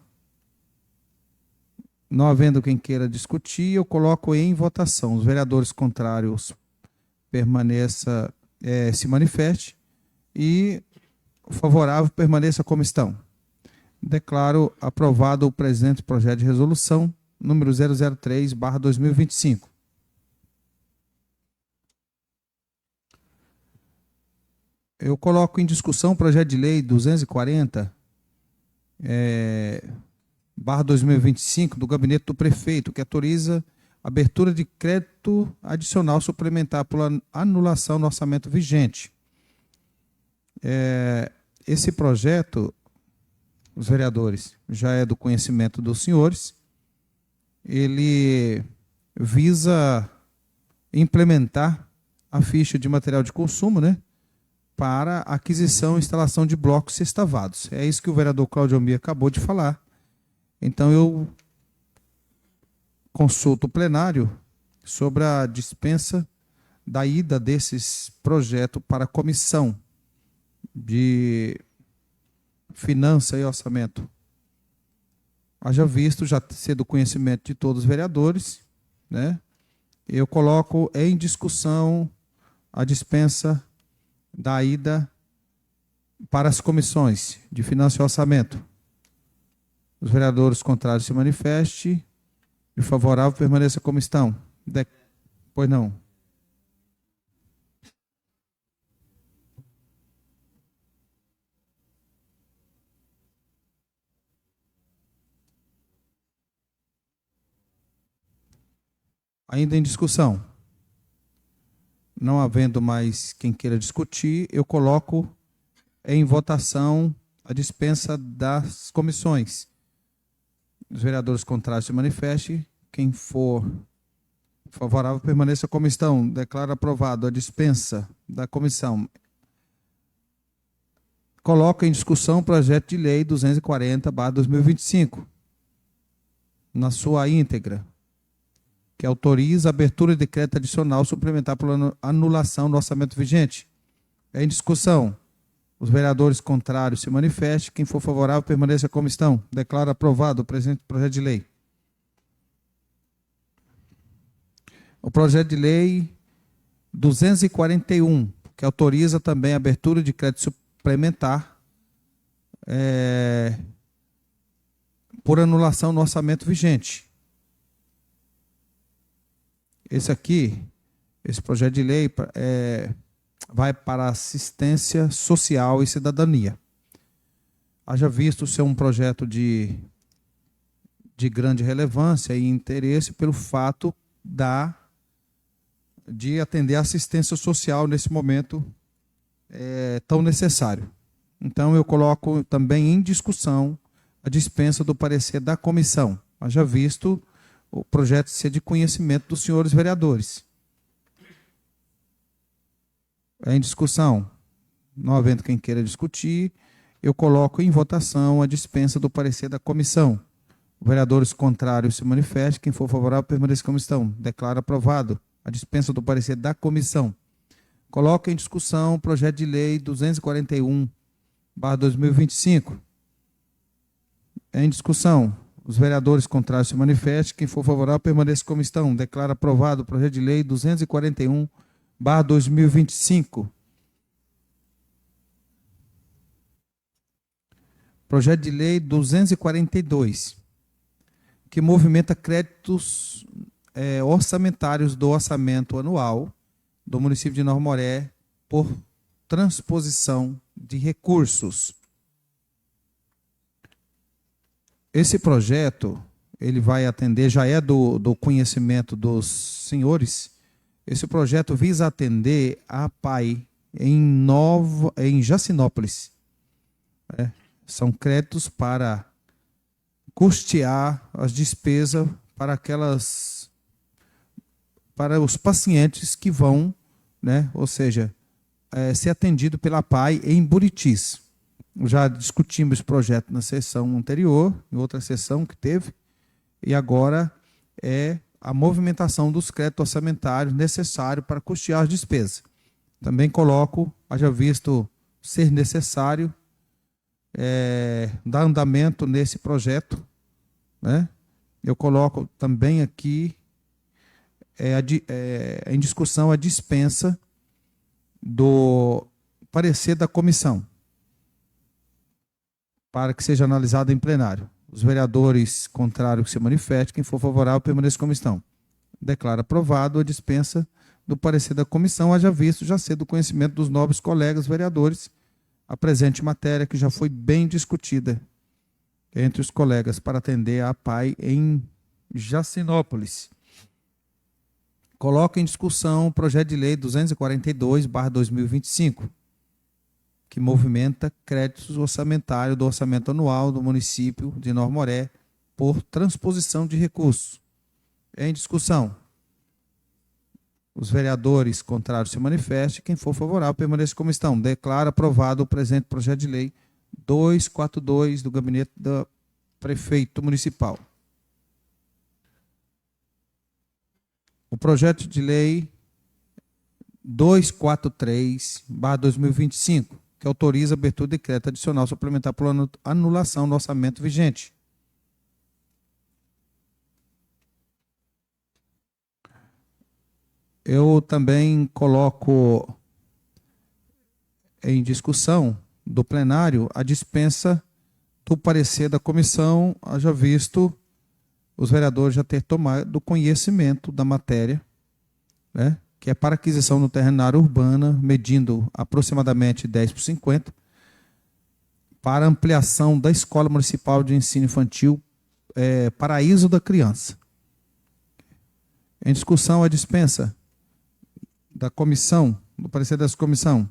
Não havendo quem queira discutir, eu coloco em votação. Os vereadores contrários se manifeste e o favorável permaneça como estão. Declaro aprovado o presente projeto de resolução número 003/2025. Eu coloco em discussão o projeto de lei 240/2025 do gabinete do prefeito, que autoriza a abertura de crédito adicional suplementar por anulação do orçamento vigente. Esse projeto, os vereadores, já é do conhecimento dos senhores. Ele visa implementar a ficha de material de consumo, né, para aquisição e instalação de blocos sextavados. É isso que o vereador Cláudio Almir acabou de falar. Então, eu consulto o plenário sobre a dispensa da ida desses projetos para a Comissão de Finanças e Orçamento. Haja visto já ser do conhecimento de todos os vereadores, né? Eu coloco em discussão a dispensa da ida para as comissões de Finanças e Orçamento. Os vereadores contrários se manifestem e o favorável permaneça como estão. Pois não. Ainda em discussão. Não havendo mais quem queira discutir, eu coloco em votação a dispensa das comissões. Os vereadores contrários se manifestem. Quem for favorável permaneça como estão. Declaro aprovado a dispensa da comissão. Coloco em discussão o projeto de lei 240/2025, na sua íntegra, que autoriza a abertura de decreto adicional suplementar por anulação do orçamento vigente. Em discussão. Os vereadores contrários se manifestem. Quem for favorável permaneça como estão. Declaro aprovado o presente projeto de lei. O projeto de lei 241, que autoriza também a abertura de crédito suplementar por anulação no orçamento vigente. Esse projeto de lei vai para assistência social e cidadania. Haja visto ser um projeto de grande relevância e interesse pelo fato de atender a assistência social nesse momento tão necessário. Então, eu coloco também em discussão a dispensa do parecer da comissão. Haja visto o projeto ser de conhecimento dos senhores vereadores. Em discussão, não havendo quem queira discutir, eu coloco em votação a dispensa do parecer da comissão. Vereadores contrários se manifestem. Quem for favorável permaneça como estão. Declaro aprovado a dispensa do parecer da comissão. Coloco em discussão o projeto de lei 241/2025. Em discussão. Os vereadores contrários se manifestem. Quem for favorável permaneça como estão. Declaro aprovado o projeto de lei 241/2025. Projeto de Lei 242, que movimenta créditos orçamentários do orçamento anual do município de Nova Moré por transposição de recursos. Esse projeto, ele vai atender, já é do conhecimento dos senhores, esse projeto visa atender a APAI em Jacinópolis. São créditos para custear as despesas para os pacientes que vão, ou seja, ser atendido pela APAI em Buritis. Já discutimos esse projeto na sessão anterior, em outra sessão que teve, e agora é a movimentação dos créditos orçamentários necessários para custear as despesas. Também coloco, haja visto ser necessário, dar andamento nesse projeto, Eu coloco também aqui em discussão a dispensa do parecer da comissão, para que seja analisado em plenário. Os vereadores contrários que se manifestem, quem for favorável permaneça como estão. Declaro aprovado a dispensa do parecer da comissão, haja visto já ser do conhecimento dos nobres colegas vereadores a presente matéria, que já foi bem discutida entre os colegas para atender a APAI em Jacinópolis. Coloco em discussão o projeto de lei 242/2025, que movimenta créditos orçamentários do orçamento anual do município de Nova Moré por transposição de recursos. Em discussão. Os vereadores contrários se manifestem, quem for favorável permaneça como estão. Declaro aprovado o presente projeto de lei 242 do gabinete do prefeito municipal. O projeto de lei 243/2025, que autoriza a abertura de decreto adicional suplementar por anulação do orçamento vigente. Eu também coloco em discussão do plenário a dispensa do parecer da comissão, haja visto os vereadores já ter tomado conhecimento da matéria, que é para aquisição no terreno na área urbana, medindo aproximadamente 10 por 50, para ampliação da Escola Municipal de Ensino Infantil Paraíso da Criança. Em discussão a dispensa da comissão, do parecer dessa comissão.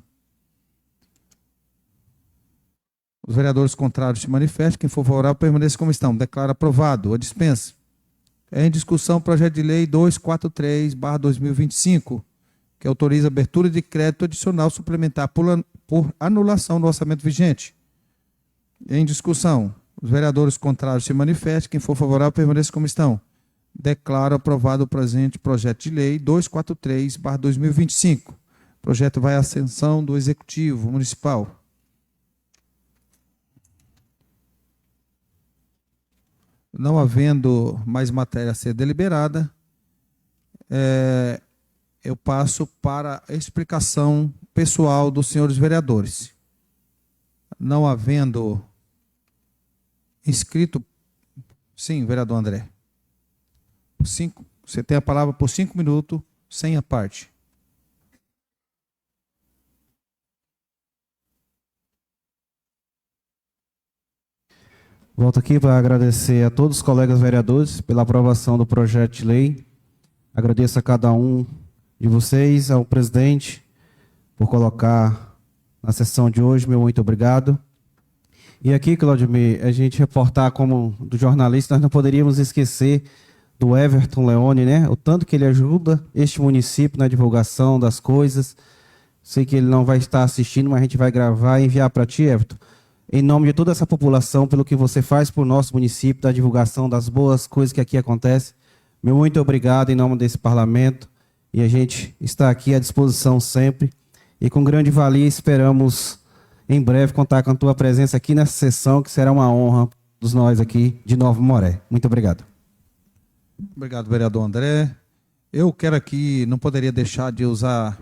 Os vereadores contrários se manifestem, quem for favorável permaneça como estão. Declaro aprovado a dispensa. Em discussão o projeto de lei 243/2025, que autoriza a abertura de crédito adicional suplementar por anulação do orçamento vigente. Em discussão, os vereadores contrários se manifestem, quem for favorável permaneça como estão. Declaro aprovado o presente projeto de lei 243/2025. O projeto vai à ascensão do Executivo Municipal. Não havendo mais matéria a ser deliberada, eu passo para a explicação pessoal dos senhores vereadores. Não havendo inscrito... Sim, vereador André. Você tem a palavra por 5 minutos, sem a parte. Volto aqui para agradecer a todos os colegas vereadores pela aprovação do projeto de lei. Agradeço a cada um de vocês, ao presidente, por colocar na sessão de hoje. Meu muito obrigado. E aqui, Claudemir, a gente reportar como do jornalista, nós não poderíamos esquecer do Everton Leone, né? O tanto que ele ajuda este município na divulgação das coisas. Sei que ele não vai estar assistindo, mas a gente vai gravar e enviar para ti, Everton. Em nome de toda essa população, pelo que você faz por nosso município, da divulgação das boas coisas que aqui acontecem. Meu muito obrigado em nome desse parlamento. E a gente está aqui à disposição sempre. E com grande valia esperamos em breve contar com a tua presença aqui nessa sessão, que será uma honra dos nós aqui de Nova Moré. Muito obrigado. Obrigado, vereador André. Eu quero aqui, não poderia deixar de usar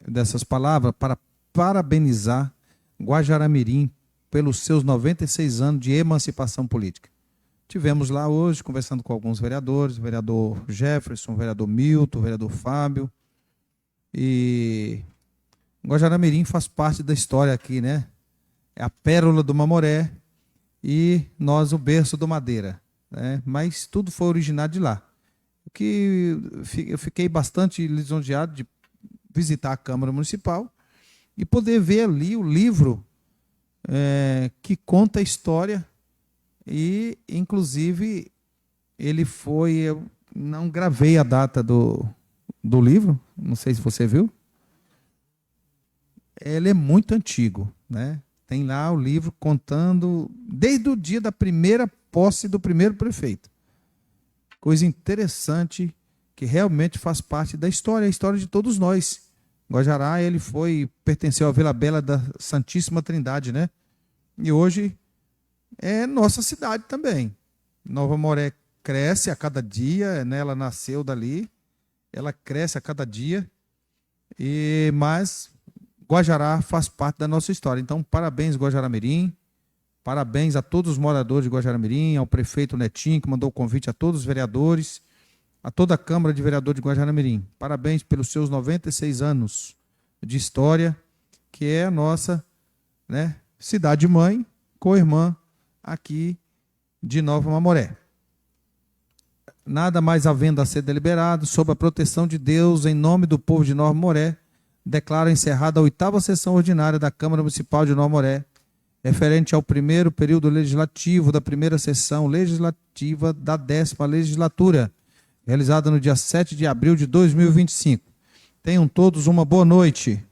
dessas palavras para parabenizar Guajará-Mirim pelos seus 96 anos de emancipação política. Tivemos lá hoje, conversando com alguns vereadores, o vereador Jefferson, o vereador Milton, o vereador Fábio. E Guajará-Mirim faz parte da história aqui, né? É a pérola do Mamoré e nós o berço do Madeira, né? Mas tudo foi originado de lá. O que eu fiquei bastante lisonjeado de visitar a Câmara Municipal e poder ver ali o livro que conta a história e, inclusive, ele foi... Eu não gravei a data do livro, não sei se você viu. Ele é muito antigo, né? Tem lá o livro contando desde o dia da primeira posse do primeiro prefeito. Coisa interessante que realmente faz parte da história, a história de todos nós. Guajará, ele pertenceu à Vila Bela da Santíssima Trindade, né? E hoje é nossa cidade também. Nova Mamoré cresce a cada dia, né? Ela nasceu dali, ela cresce a cada dia, mas Guajará faz parte da nossa história. Então, parabéns, Guajará-Mirim, parabéns a todos os moradores de Guajará-Mirim, ao prefeito Netinho, que mandou o convite a todos os vereadores, a toda a Câmara de Vereadores de Guajará-Mirim. Parabéns pelos seus 96 anos de história, que é a nossa, né, cidade-mãe, co-irmã aqui de Nova Mamoré. Nada mais havendo a ser deliberado, sob a proteção de Deus, em nome do povo de Nova Mamoré, declaro encerrada a 8ª sessão ordinária da Câmara Municipal de Nova Mamoré, referente ao primeiro período legislativo da primeira sessão legislativa da 10ª legislatura, realizada no dia 7 de abril de 2025. Tenham todos uma boa noite.